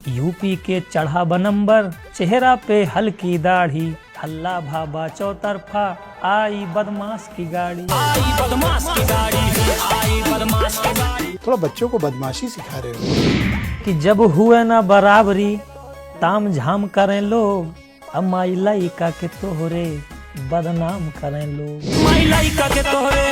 UP के चढ़ा बनंबर, चेहरा पे हल्की दाढ़ी, हल्ला भाबा चौतरफा, आई बदमाश की गाड़ी, आई बदमाश की गाड़ी, आई बदमाश की गाड़ी। थोड़ा बच्चों को बदमाशी सिखा रहे हो कि जब हुए ना बराबरी, ताम झाम करें लोग, अब माई लाइका के तोहरे बदनाम करें लोग, माई लाइका के तोहरे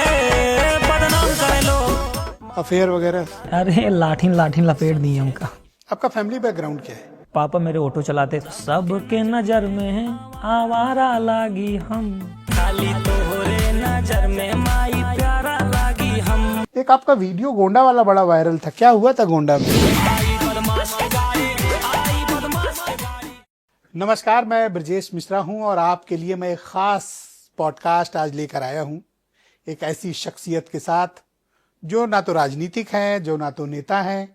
बदनाम करें लोग। अफेयर वगैरह। अरे लाठीन लाठीन लपेट दी हमका। आपका फैमिली बैकग्राउंड क्या है? पापा मेरे ऑटो चलाते थे। सबके नजर में है आवारा लागी हम, खाली तोहरे नजर में माई प्यारा लागी हम। एक आपका वीडियो गोंडा वाला बड़ा वायरल था, क्या हुआ था गोंडा में? नमस्कार, मैं ब्रजेश मिश्रा हूं और आपके लिए मैं एक खास पॉडकास्ट आज लेकर आया हूं, एक ऐसी शख्सियत के साथ जो ना तो राजनीतिक हैं, जो ना तो नेता हैं,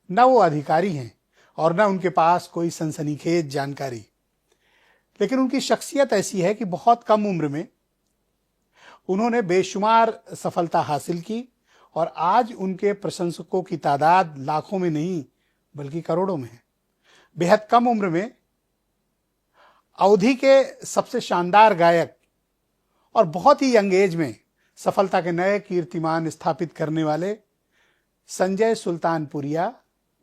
ना वो अधिकारी हैं और ना उनके पास कोई सनसनीखेज जानकारी, लेकिन उनकी शख्सियत ऐसी है कि बहुत कम उम्र में उन्होंने बेशुमार सफलता हासिल की और आज उनके प्रशंसकों की तादाद लाखों में नहीं बल्कि करोड़ों में है। बेहद कम उम्र में अवधि के सबसे शानदार गायक और बहुत ही यंग एज में सफलता के नए कीर्तिमान स्थापित करने वाले संजय सुल्तानपुरिया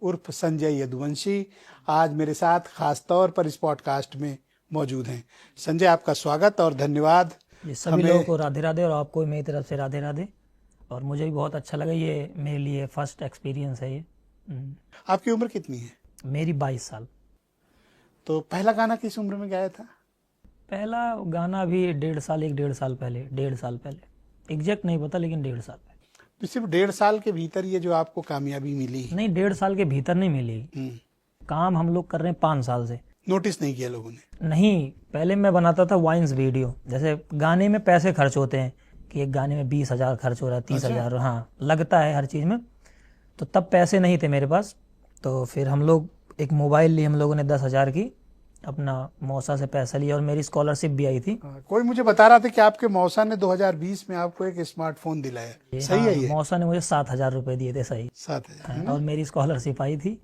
उर्फ संजय यदुवंशी आज मेरे साथ खास तौर पर इस पॉडकास्ट में मौजूद हैं। संजय, आपका स्वागत और धन्यवाद। सभी लोगों को राधे राधे और आपको मेरी तरफ से राधे राधे। और मुझे भी बहुत अच्छा लगा, ये मेरे लिए फर्स्ट एक्सपीरियंस है ये। आपकी उम्र कितनी है? मेरी 22 साल। तो पहला गाना किस उम्र में गाया था? पहला गाना भी 1.5 साल पहले 1.5 साल पहले, एग्जैक्ट नहीं पता लेकिन 1.5 साल पहले। तो सिर्फ 1.5 साल के भीतर ये जो आपको कामयाबी मिली? नहीं, 1.5 साल के भीतर नहीं मिली। काम हम लोग कर रहे हैं 5 साल से। नोटिस नहीं किया लोगों ने? नहीं, पहले मैं बनाता था वाइन्स वीडियो। जैसे गाने में पैसे खर्च होते हैं कि एक गाने में 20,000 खर्च हो रहा है, 30,000, हाँ लगता है हर चीज में। तो तब पैसे नहीं थे मेरे पास, तो फिर हम लोग एक मोबाइल ली हम लोगों ने 10,000 की, अपना मौसा से पैसा लिया और मेरी स्कॉलरशिप भी आई थी। कोई मुझे बता रहा था कि आपके मौसा ने 2020 में आपको एक स्मार्टफोन दिलाया, सही है ये? मौसा ने मुझे 7,000 रुपए दिए थे, सही। 7,000 और मेरी स्कॉलरशिप आई थी।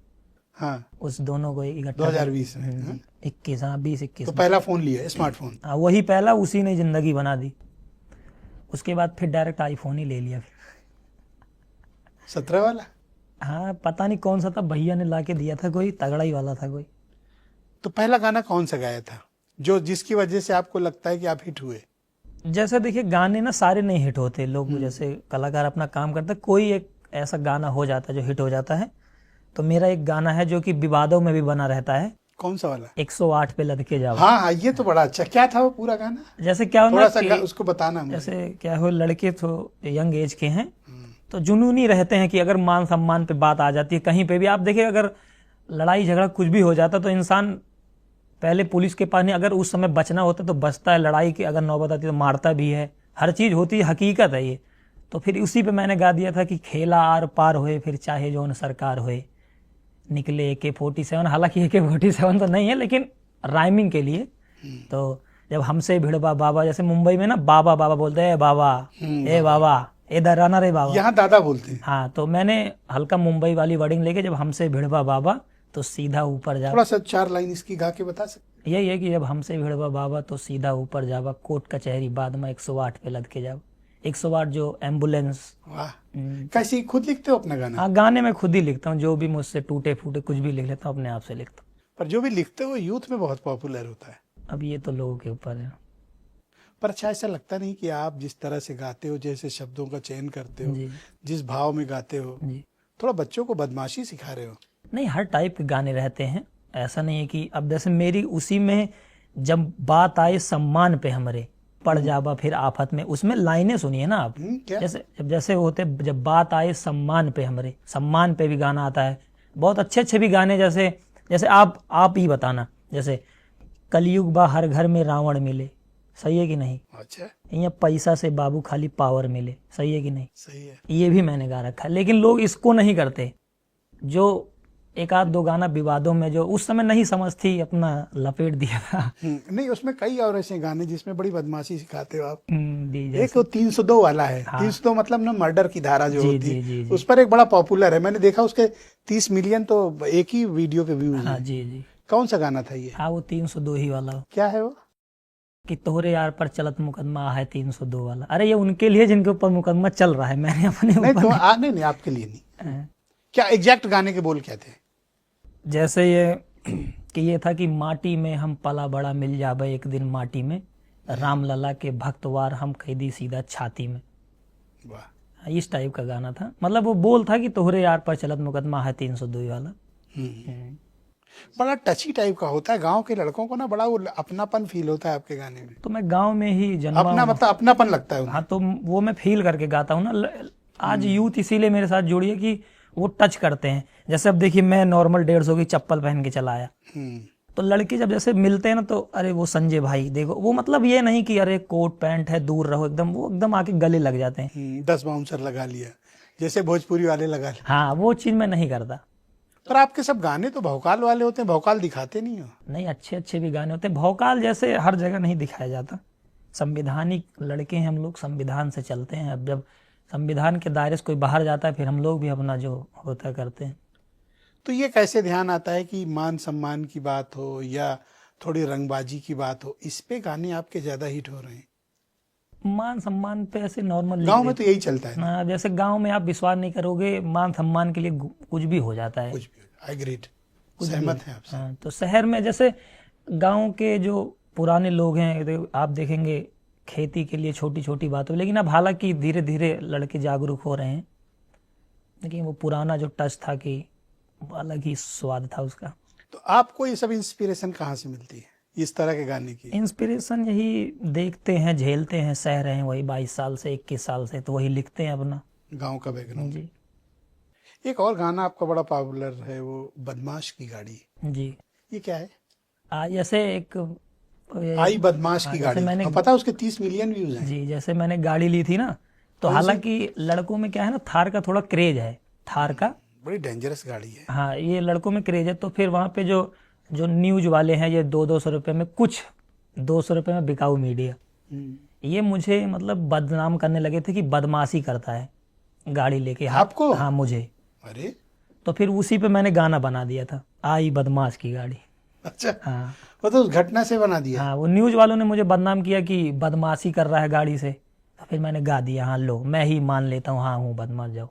हाँ, उस दोनों को इकट्ठा 2020 में 21, हाँ 20-21। तो पहला फोन लिया स्मार्टफोन? हाँ, वही पहला, उसी ने जिंदगी बना दी। उसके बाद फिर डायरेक्ट आईफोन ही ले लिया फिर। 17 वाला? हाँ, पता नहीं कौन सा था, भैया ने लाके दिया था, कोई तगड़ा ही वाला था कोई। तो पहला गाना कौन सा गाया था जो जिसकी वजह से आपको लगता है कि आप हिट हुए? जैसे देखिए, गाने ना सारे नहीं हिट होते। लोग जैसे कलाकार अपना काम करते, कोई एक ऐसा गाना हो जाता है जो हिट हो जाता है। तो मेरा एक गाना है जो कि विवादों में भी बना रहता है। कौन सा वाला? 108 पे लद के जाओ। हाँ, ये तो बड़ा अच्छा। क्या था वो पूरा गाना? जैसे क्या थोड़ा सा उसको बताना मुझे। जैसे क्या हो, लड़के तो यंग एज के हैं तो जुनूनी रहते हैं कि अगर मान सम्मान पे बात आ जाती है कहीं पे भी, आप देखिए अगर लड़ाई झगड़ा कुछ भी हो जाता तो इंसान पहले पुलिस के पास नहीं, अगर उस समय बचना होता तो बचता है, लड़ाई की अगर नौबत आती तो मारता भी है, हर चीज होती है, हकीकत है ये। तो फिर उसी पे मैंने गा दिया था कि खेला आर पार होए फिर चाहे जौन सरकार होए, निकले AK-47। हालांकि AK-47 तो नहीं है लेकिन राइमिंग के लिए। तो जब हमसे भिड़वा बाबा, जैसे मुंबई में ना बाबा बाबा बोलते हैं, बाबा ए बाबा इधर आना रे बाबा, यहाँ दादा बोलते हैं। हाँ, तो मैंने हल्का मुंबई वाली वर्डिंग लेके, जब हमसे भिड़वा बाबा तो सीधा ऊपर जा। थोड़ा सा 4 लाइन इसकी गा के बता सकते? यही है कि जब हमसे भिड़वा बाबा तो सीधा ऊपर जावा, कोर्ट कचहरी बाद में 108 पे लद के जाओ। 108 जो एम्बुलेंस। वाह, कैसी खुद लिखते हो अपना गाना? हाँ, गाने में खुद ही लिखता हूँ, जो भी मुझसे टूटे फूटे कुछ भी लिख लेता हूँ, अपने आप से लिखता हूँ। पर जो भी लिखते हो यूथ में बहुत पॉपुलर होता है। अब ये तो लोगों के ऊपर है। पर अच्छा, ऐसा लगता नहीं कि आप जिस तरह से गाते हो, जैसे शब्दों का चयन करते हो, जिस भाव में गाते हो, थोड़ा बच्चों को बदमाशी सिखा रहे हो? नहीं, हर टाइप के गाने रहते हैं, ऐसा नहीं है कि अब जैसे मेरी उसी में जब बात आए सम्मान पे हमरे पड़ जाबा फिर आफत में, उसमें लाइनें सुनिए ना आप। जैसे होते, जब बात आए सम्मान पे हमरे, सम्मान पे भी गाना आता है। बहुत अच्छे अच्छे भी गाने, जैसे आप ही बताना, जैसे कलयुग बा हर घर में रावण मिले, सही है कि नहीं? अच्छा। यहाँ पैसा से बाबू खाली पावर मिले, सही है कि नहीं? सही है। ये भी मैंने गा रखा है, लेकिन लोग इसको नहीं करते। जो एक आध दो गाना विवादों में जो उस समय नहीं समझ थी अपना लपेट दिया था। नहीं, उसमें कई और ऐसे गाने जिसमें बड़ी बदमाशी सिखाते हो आप। जी एक जैसे वो 302 वाला है। हाँ। 302 मतलब ना मर्डर की धारा जो जी, होती जी, है, जी, जी। उस पर एक बड़ा पॉपुलर है। मैंने देखा उसके 30 मिलियन तो एक ही वीडियो पे व्यूज हाँ है। जी जी कौन सा गाना था ये? हाँ वो 302 ही वाला क्या है वो? कि तोहरे यार पर चलत मुकदमा है 302 वाला। अरे ये उनके लिए जिनके ऊपर मुकदमा चल रहा है, मैंने अपने नहीं ऊपर तो नहीं, आपके लिए नहीं। हाँ। क्या एग्जैक्ट गाने के बोल क्या थे? जैसे ये कि ये था कि माटी में हम पला बड़ा मिल जाबे एक दिन माटी में, राम लला के भक्तवार हम कैदी सीधा छाती में। वाह। इस टाइप का गाना था। मतलब वो बोल था कि तोहरे यार पर चलत मुकदमा है 302 वाला। बड़ा टची टाइप का होता है। गांव के लड़कों को ना बड़ा वो अपनापन फील होता है आपके गाने में। तो मैं गांव में ही जन्मा अपना हूँ। मतलब अपनापन लगता है उन्हें। हाँ तो वो मैं फील करके गाता हूँ ना। आज यूथ इसीलिए मेरे साथ जुड़ी है कि वो टच करते हैं। जैसे अब देखिए मैं नॉर्मल 150 की चप्पल पहन के चला आया, तो लड़के जब जैसे मिलते हैं ना तो अरे वो संजय भाई देखो, वो मतलब ये नहीं कि अरे कोट पैंट है दूर रहो एकदम, वो एकदम आके गले लग जाते हैं। 10 बाउंसर लगा लिया जैसे भोजपुरी वाले लगा लिया। हाँ वो चीज मैं नहीं करता। पर आपके सब गाने तो भौकाल वाले होते हैं, भौकाल दिखाते नहीं हो। नहीं, अच्छे अच्छे भी गाने होते हैं। भौकाल जैसे हर जगह नहीं दिखाया जाता। संविधानिक लड़के हैं हम लोग, संविधान से चलते हैं। अब जब संविधान के दायरे से कोई बाहर जाता है फिर हम लोग भी अपना जो होता करते हैं। तो ये कैसे ध्यान आता है कि मान सम्मान की बात हो या थोड़ी रंगबाजी की बात हो, इस पे गाने आपके ज्यादा हिट हो रहे हैं? मान सम्मान पे ऐसे नॉर्मल गांव में तो यही चलता है। हाँ, जैसे गांव में आप विश्वास नहीं करोगे, मान सम्मान के लिए कुछ भी हो जाता है। कुछ भी। आई एग्रीड, सहमत है आपसे। हाँ, तो शहर में जैसे गांव के जो पुराने लोग हैं आप देखेंगे खेती के लिए छोटी छोटी बातों, लेकिन अब हालांकि धीरे धीरे लड़के जागरूक हो रहे हैं, लेकिन वो पुराना जो टच था कि अलग ही स्वाद था उसका। तो आपको ये सब इंस्पिरेशन कहाँ से मिलती है इस तरह के गाने की? इंस्पिरेशन यही देखते हैं, झेलते हैं, सह रहे हैं वही 22 साल से 21 साल से, तो वही लिखते हैं अपना गांव का बैकग्राउंड। जी एक और गाना आपका बड़ा पॉपुलर है, वो बदमाश की गाड़ी। जी। ये क्या है? जैसे एक आई बदमाश की गाड़ी। मैंने पता है उसके 30 मिलियन व्यूज हैं। जी, जैसे मैंने गाड़ी ली थी ना, तो हालांकि लड़कों में क्या है ना, थार का थोड़ा क्रेज है, थार का। बड़ी डेंजरस गाड़ी है। हाँ, ये लड़कों में क्रेज है। तो फिर वहाँ पे जो जो न्यूज वाले हैं, ये 200 रुपए में, कुछ 200 रुपए में बिकाऊ मीडिया, ये मुझे मतलब बदनाम करने लगे थे कि बदमाशी करता है गाड़ी लेके। आपको? हाँ मुझे। अरे तो फिर उसी पे मैंने गाना बना दिया था, आई बदमाश की गाड़ी। अच्छा, हाँ वो तो उस घटना से बना दिया। हाँ, वो न्यूज वालों ने मुझे बदनाम किया कि बदमाशी कर रहा है गाड़ी से, तो फिर मैंने गा दिया, हाँ लो मैं ही मान लेता हूँ, हाँ हूँ बदमाश, जाओ।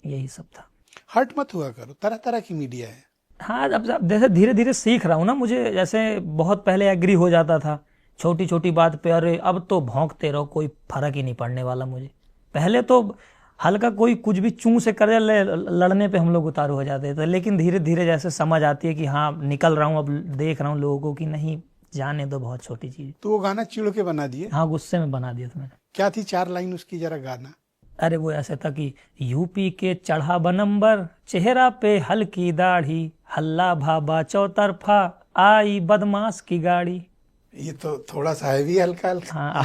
यही सब था। हर्ट मत हुआ करो, तरह तरह की मीडिया है। हाँ, अब जैसे धीरे धीरे सीख रहा हूँ ना, मुझे जैसे बहुत पहले एग्री हो जाता था छोटी छोटी बात पे, अरे अब तो भौंकते रहो, कोई फर्क ही नहीं पड़ने वाला मुझे। पहले तो हल्का कोई कुछ भी चूं से कर लड़ने पे हम लोग उतारू हो जाते थे, लेकिन धीरे धीरे जैसे समझ आती है कि हाँ निकल रहा हूँ, अब देख रहा हूँ लोगों को कि नहीं जाने दो, बहुत छोटी चीज। तो वो गाना चिड़ के बना दिए? हाँ, गुस्से में बना दिया था मैंने। क्या थी 4 लाइन उसकी, जरा गाना। अरे वो ऐसे था कि यूपी के चढ़ा बनंबर, चेहरा पे हल्की दाढ़ी, हल्ला भाबा चौतरफा, आई बदमाश की गाड़ी। ये तो थोड़ा सा हैवी, हल्का हल्का। हाँ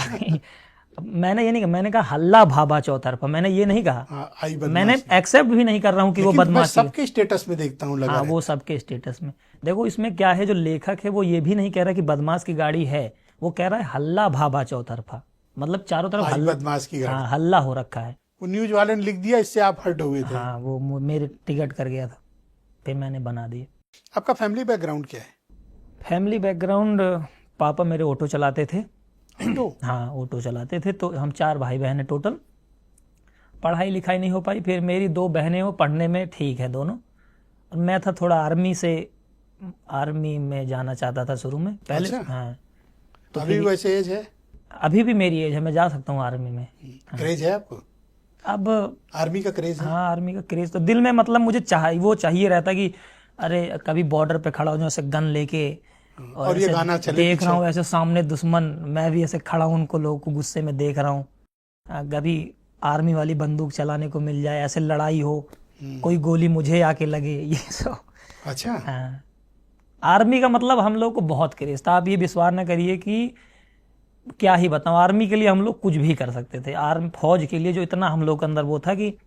मैंने ये नहीं कहा, मैंने कहा हल्ला भाबा चौतरफा, मैंने ये नहीं कहा। हाँ, आई बदमाश। मैंने एक्सेप्ट भी नहीं कर रहा हूँ कि वो लेकिन मैं बदमाश है। सबके स्टेटस में देखता हूँ लगा हाँ, रहता वो सबके स्टेटस में। देखो इसमें क्या है, जो लेखक है वो ये भी नहीं कह रहा कि बदमाश की गाड़ी है, वो कह रहा है हल्ला भाबा चौतरफा, मतलब चारों तरफ आई हल्ला, बदमाश की गाड़ी। हाँ हल्ला हो रखा है। वो न्यूज वाले ने लिख दिया, इससे आप हर्ट हो गए थे। हाँ, वो मेरे टिकट कर गया था, फिर मैंने बना दिया। आपका फैमिली बैकग्राउंड क्या है? फैमिली बैकग्राउंड, पापा मेरे ऑटो चलाते थे। ऑटो? हाँ, ऑटो चलाते थे। तो हम 4 भाई बहन हैं टोटल। पढ़ाई लिखाई नहीं हो पाई, फिर मेरी 2 बहनें, वो पढ़ने में ठीक है दोनों, और मैं था थोड़ा आर्मी में जाना चाहता था शुरू में पहले। अच्छा। हाँ, तो अभी वैसे एज है? अभी भी मेरी एज है, मैं जा सकता हूँ आर्मी में। क्रेज है आपको? अब आर्मी का क्रेज है? हाँ, आर्मी का क्रेज तो दिल में, मतलब मुझे चाहिए रहता कि अरे कभी बॉर्डर पे खड़ा हो जाऊं ऐसे गन लेके, और ये ऐसे गाना चले देख रहा हूँ ऐसे सामने दुश्मन, मैं भी ऐसे खड़ा हूँ उनको, लोगों को गुस्से में देख रहा हूँ, कभी आर्मी वाली बंदूक चलाने को मिल जाए, ऐसे लड़ाई हो, कोई गोली मुझे आके लगे, ये सब। अच्छा। हाँ, आर्मी का मतलब हम लोग को बहुत क्रेज था। आप ये विश्वास न करिए कि क्या ही बताऊं, आर्मी के लिए हम लोग कुछ भी कर सकते थे। आर्मी फौज के लिए जो इतना हम लोग के अंदर वो था कि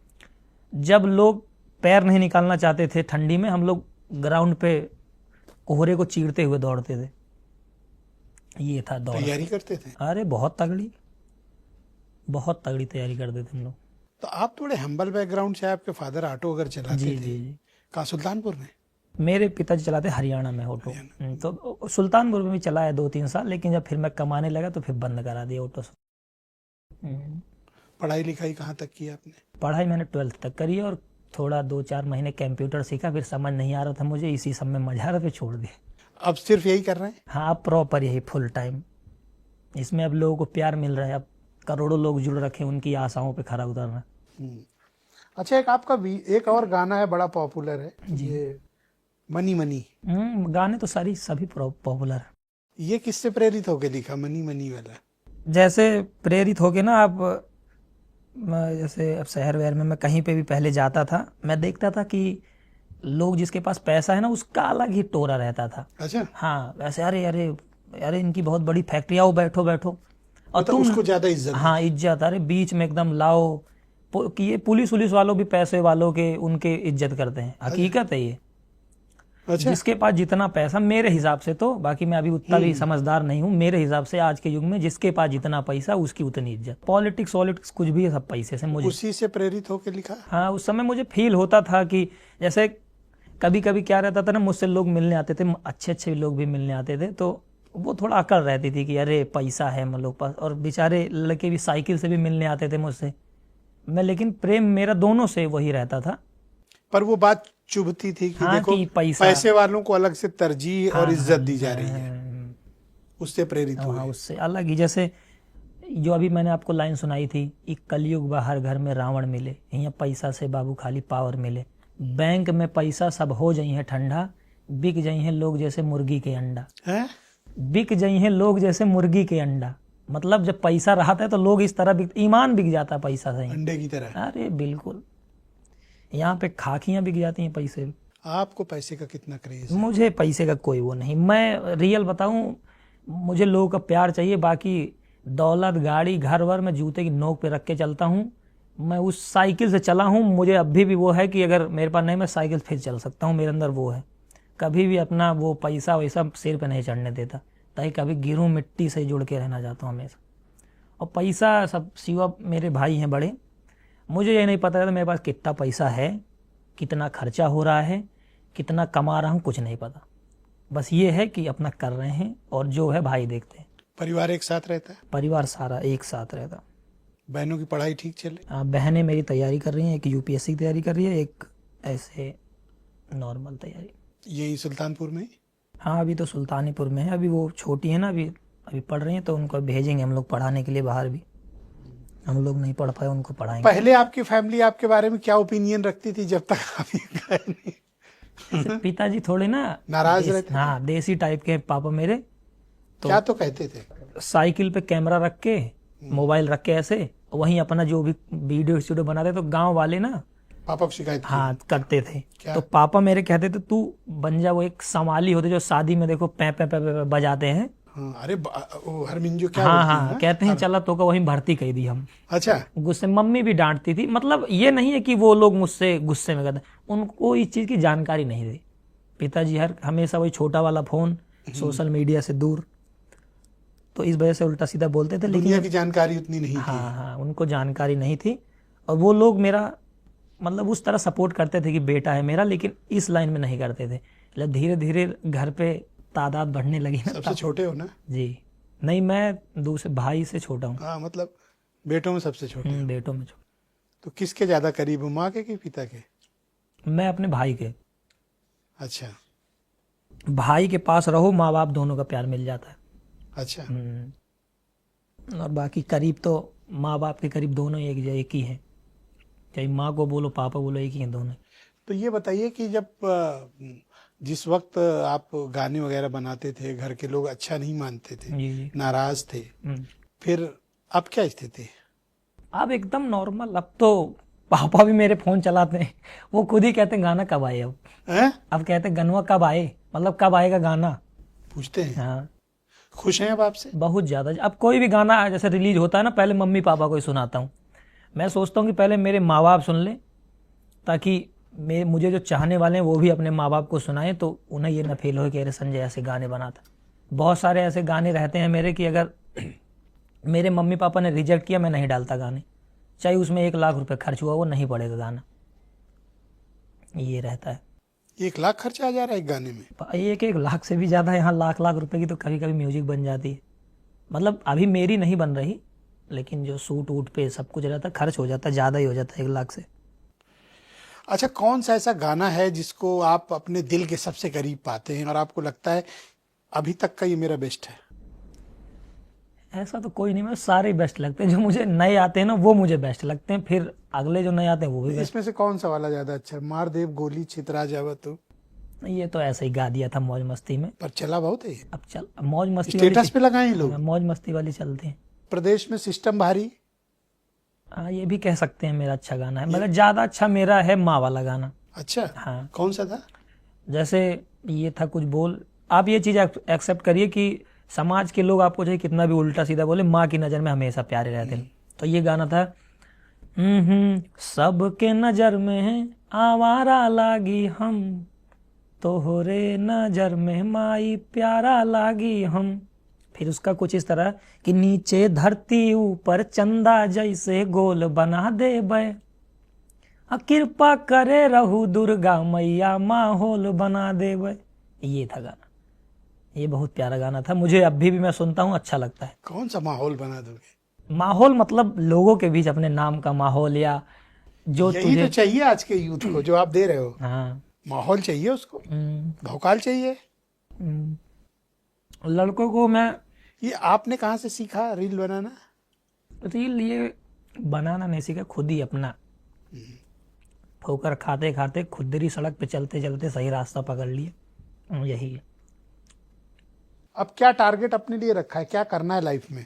जब लोग पैर नहीं निकालना चाहते थे ठंडी में, हम लोग ग्राउंड पे कोहरे को चीरते हुए दौड़ते थे। ये था दौड़। तैयारी करते थे? अरे बहुत तगड़ी तैयारी करते थे हम लोग। तो आप थोड़े हम्बल बैकग्राउंड से, आपके फादर ऑटो अगर चलाते जी थे? जी। कहाँ, सुल्तानपुर में? मेरे पिताजी चलाते हरियाणा में ऑटो। तो सुल्तानपुर में भी चला है 2-3 साल, लेकिन जब फिर मैं कमाने लगा तो फिर बंद करा दिया ऑटो से। पढ़ाई लिखाई कहाँ तक की आपने? पढ़ाई मैंने 12th तक करी और थोड़ा 2-4 महीने कंप्यूटर सीखा, फिर समझ नहीं आ रहा था मुझे, इसी सब में मजा आ रहा था, फिर छोड़ दिया। अब सिर्फ यही कर रहे हैं? हाँ, अब प्रॉपर यही फुल टाइम। इसमें अब लोगों को प्यार मिल रहा है, अब करोड़ों लोग जुड़ रखे, उनकी आशाओं पे खरा उतरना। अच्छा, एक आपका एक और गाना है बड़ा पॉपुलर है, ये मनी मनी। गाने तो सभी पॉपुलर है। ये किससे प्रेरित होके लिखा, मनी मनी वाला? जैसे प्रेरित होके ना, आप जैसे अब शहर वहर में मैं कहीं पे भी पहले जाता था, मैं देखता था कि लोग जिसके पास पैसा है ना, उसका अलग ही टोरा रहता था। अच्छा। हाँ, वैसे अरे अरे अरे इनकी बहुत बड़ी फैक्ट्री, आओ बैठो बैठो, और तो उसको ज्यादा इज्जत? हाँ, इज्जत। अरे बीच में एकदम लाओ कि ये पुलिस वालों भी पैसे वालों के उनके इज्जत करते हैं। हकीकत है ये। अच्छा। जिसके पास जितना पैसा, मेरे हिसाब से तो, बाकी मैं अभी उतना भी समझदार नहीं हूँ, मेरे हिसाब से आज के युग में जिसके पास जितना पैसा उसकी उतनी इज्जत। पॉलिटिक्स कुछ भी है, सब पैसे से। मुझे उसी से प्रेरित होकर लिखा? हाँ, उस समय मुझे फील होता था कि जैसे कभी कभी क्या रहता था ना, मुझसे लोग मिलने आते थे, अच्छे लोग भी मिलने आते थे, तो वो थोड़ा अकड़ रहती थी कि अरे पैसा है हम लोग पास, और बेचारे लड़के भी साइकिल से भी मिलने आते थे मुझसे। मैं, लेकिन प्रेम मेरा दोनों से वही रहता था। पर वो बात चुभती थी कि हाँ, देखो कि पैसे वालों को अलग से तरजीह और इज्जत दी जा रही है, उससे प्रेरित हुए। हाँ, उससे अलग ही। जैसे जो अभी मैंने आपको लाइन सुनाई थी, एक कलयुग बा हर घर में रावण मिले, यहाँ पैसा से बाबू खाली पावर मिले, बैंक में पैसा सब हो जाई है ठंडा, बिक जाई है लोग जैसे मुर्गी के अंडा। बिक जाई है लोग जैसे मुर्गी के अंडा, मतलब जब पैसा रहता है तो लोग इस तरह ईमान बिक जाता है पैसा से, अंडे की तरह। अरे बिल्कुल, यहाँ पे खाकियां बिक जाती हैं पैसे। आपको पैसे का कितना क्रेज है? मुझे पैसे का कोई वो नहीं, मैं रियल बताऊं, मुझे लोगों का प्यार चाहिए, बाकी दौलत, गाड़ी, घर वर मैं जूते की नोक पे रख के चलता हूँ। मैं उस साइकिल से चला हूँ, मुझे अभी भी वो है कि अगर मेरे पास नहीं, मैं साइकिल फिर चल सकता हूँ, मेरे अंदर वो है। कभी भी अपना वो पैसा वैसा सिर पे नहीं चढ़ने देता, ताकि कभी गिरूं, मिट्टी से जुड़ के रहना चाहता हूँ हमेशा। और पैसा सब सिवा, मेरे भाई हैं बड़े, मुझे ये नहीं पता था मेरे पास कितना पैसा है, कितना खर्चा हो रहा है, कितना कमा रहा हूँ, कुछ नहीं पता। बस ये है कि अपना कर रहे हैं, और जो है भाई देखते हैं। परिवार एक साथ रहता है? परिवार सारा एक साथ रहता। बहनों की पढ़ाई ठीक चल रही? बहनें मेरी तैयारी कर रही हैं, एक यूपीएससी की तैयारी कर रही है, एक ऐसे नॉर्मल तैयारी। यही सुल्तानपुर में? हाँ, अभी तो सुल्तानीपुर में है, अभी वो छोटी है ना, अभी पढ़ रही हैं, तो उनको भेजेंगे हम लोग पढ़ाने के लिए बाहर भी। हम लोग नहीं पढ़ पाए, उनको पढ़ाएंगे। पहले आपकी फैमिली आपके बारे में क्या ओपिनियन रखती थी जब तक आप गए नहीं? पिताजी थोड़े ना नाराज रहते? हाँ, देसी टाइप के पापा मेरे। तो क्या तो कहते थे? साइकिल पे कैमरा रख के, मोबाइल रख के, ऐसे वहीं अपना जो भी वीडियो बनाते, तो गांव वाले ना पापा को शिकायत? हाँ, करते थे। क्या? तो पापा मेरे कहते थे तू बन जा वो एक संवाली होते जो शादी में देखो पै पै पै पै बजाते हैं। हाँ, अरे वो हरमिंजो क्या हाँ बोलती हाँ, है? कहते हैं चला तो का वहीं भर्ती कही दी हम। अच्छा। गुस्से, मम्मी भी डांटती थी, मतलब ये नहीं है कि वो लोग मुझसे गुस्से में कहते, उनको इस चीज की जानकारी नहीं थी। पिताजी हमेशा वही छोटा वाला फोन, सोशल मीडिया से दूर, तो इस वजह से उल्टा सीधा बोलते थे। दुनिया की जानकारी उतनी नहीं थी। हाँ, उनको जानकारी नहीं थी, और वो लोग मेरा मतलब उस तरह सपोर्ट करते थे कि बेटा है मेरा, लेकिन इस लाइन में नहीं करते थे। मतलब धीरे धीरे घर पे तादाद बढ़ने लगी ना। सबसे छोटे हो ना? जी नहीं, मैं दूसरे भाई से छोटा हूँ। हाँ, मतलब बेटों में सबसे छोटे? बेटों में छोटा। तो किसके ज्यादा करीब हो, माँ के कि पिता के? मैं अपने भाई के। अच्छा। भाई के पास रहो, माँ बाप दोनों का प्यार मिल जाता है। अच्छा। और बाकी करीब तो माँ बाप के करीब दोनों एक ही है, चाहे माँ को बोलो पापा बोलो, एक ही है दोनों। तो ये बताइए कि जब जिस वक्त आप गाने वगैरह बनाते थे, घर के लोग अच्छा नहीं मानते थे, जी। नाराज थे, फिर अब क्या स्थिति? अब एकदम नॉर्मल। अब तो पापा भी मेरे फोन चलाते हैं, वो खुद ही कहते हैं गाना कब आए। अब कहते हैं गनवा कब आए, मतलब कब आएगा गाना, पूछते हैं। हाँ, खुश हैं अब आपसे? बहुत ज्यादा। अब कोई भी गाना जैसे रिलीज होता है ना, पहले मम्मी पापा को ही सुनाता हूँ। मैं सोचता हूँ कि पहले मेरे माँ बाप सुन ले, ताकि मुझे जो चाहने वाले हैं वो भी अपने माँ बाप को सुनाएं तो उन्हें ये न फील हो कि अरे संजय ऐसे गाने बनाता। बहुत सारे ऐसे गाने रहते हैं मेरे कि अगर मेरे मम्मी पापा ने रिजेक्ट किया, मैं नहीं डालता गाने, चाहे उसमें 1 लाख रुपए खर्च हुआ, वो नहीं पड़ेगा गाना। ये रहता है। 1 लाख खर्चा आ जा रहा है एक गाने में? 1 लाख से भी ज़्यादा, यहाँ लाख रुपए की तो कभी कभी म्यूजिक बन जाती है। मतलब अभी मेरी नहीं बन रही, लेकिन जो सूट वूट पे सब कुछ रहता है, खर्च हो जाता है, ज़्यादा ही हो जाता है 1 लाख से। अच्छा, कौन सा ऐसा गाना है जिसको आप अपने दिल के सबसे करीब पाते हैं और आपको लगता है अभी तक का ये मेरा बेस्ट है? ऐसा तो कोई नहीं, मुझे सारे बेस्ट लगते हैं। जो मुझे नए आते हैं ना वो मुझे बेस्ट लगते हैं, फिर अगले जो नए आते हैं वो भी बेस्ट। इसमें से कौन सा वाला ज्यादा अच्छा है? मार देव गोली छितरा जावा तो ये तो ऐसे ही गा दिया था मौज मस्ती में, पर चला बहुत है। अब चल मौज मस्ती स्टेटस पे लगाए हैं लोग, मौज मस्ती वाली चलती है। प्रदेश में सिस्टम भारी। हाँ, ये भी कह सकते हैं मेरा अच्छा गाना है, मगर ज्यादा अच्छा मेरा है माँ वाला गाना। अच्छा, हाँ। कौन सा था? जैसे ये था कुछ बोल, आप ये चीज एक्सेप्ट करिए कि समाज के लोग आपको चाहे कितना भी उल्टा सीधा बोले, माँ की नजर में हमेशा प्यारे रहते हैं। तो ये गाना था, सबके नजर में है आवारा लागी हम, तोहरे नजर में माई प्यारा लागी हम। फिर उसका कुछ इस तरह कि नीचे धरती ऊपर चंदा जैसे गोल बना दे बे, कृपा करे रहू दुर्गा मैया माहौल बना दे बे। ये था गाना, ये बहुत प्यारा गाना था, मुझे अभी भी मैं सुनता हूँ, अच्छा लगता है। कौन सा माहौल बना दोगे? माहौल मतलब लोगों के बीच अपने नाम का माहौल, या जो यही तुझे तो चाहिए आज के यूथ को जो आप दे रहे हो। हाँ, माहौल चाहिए उसको, भौकाल चाहिए। लड़कों को मैं ये आपने कहाँ से सीखा रील बनाना? रील ये बनाना नहीं सीखा, खुद ही अपना ठोकर खाते खाते खुदरी सड़क पे चलते चलते सही रास्ता पकड़ लिए, यही है। अब क्या टारगेट अपने लिए रखा है, क्या करना है लाइफ में?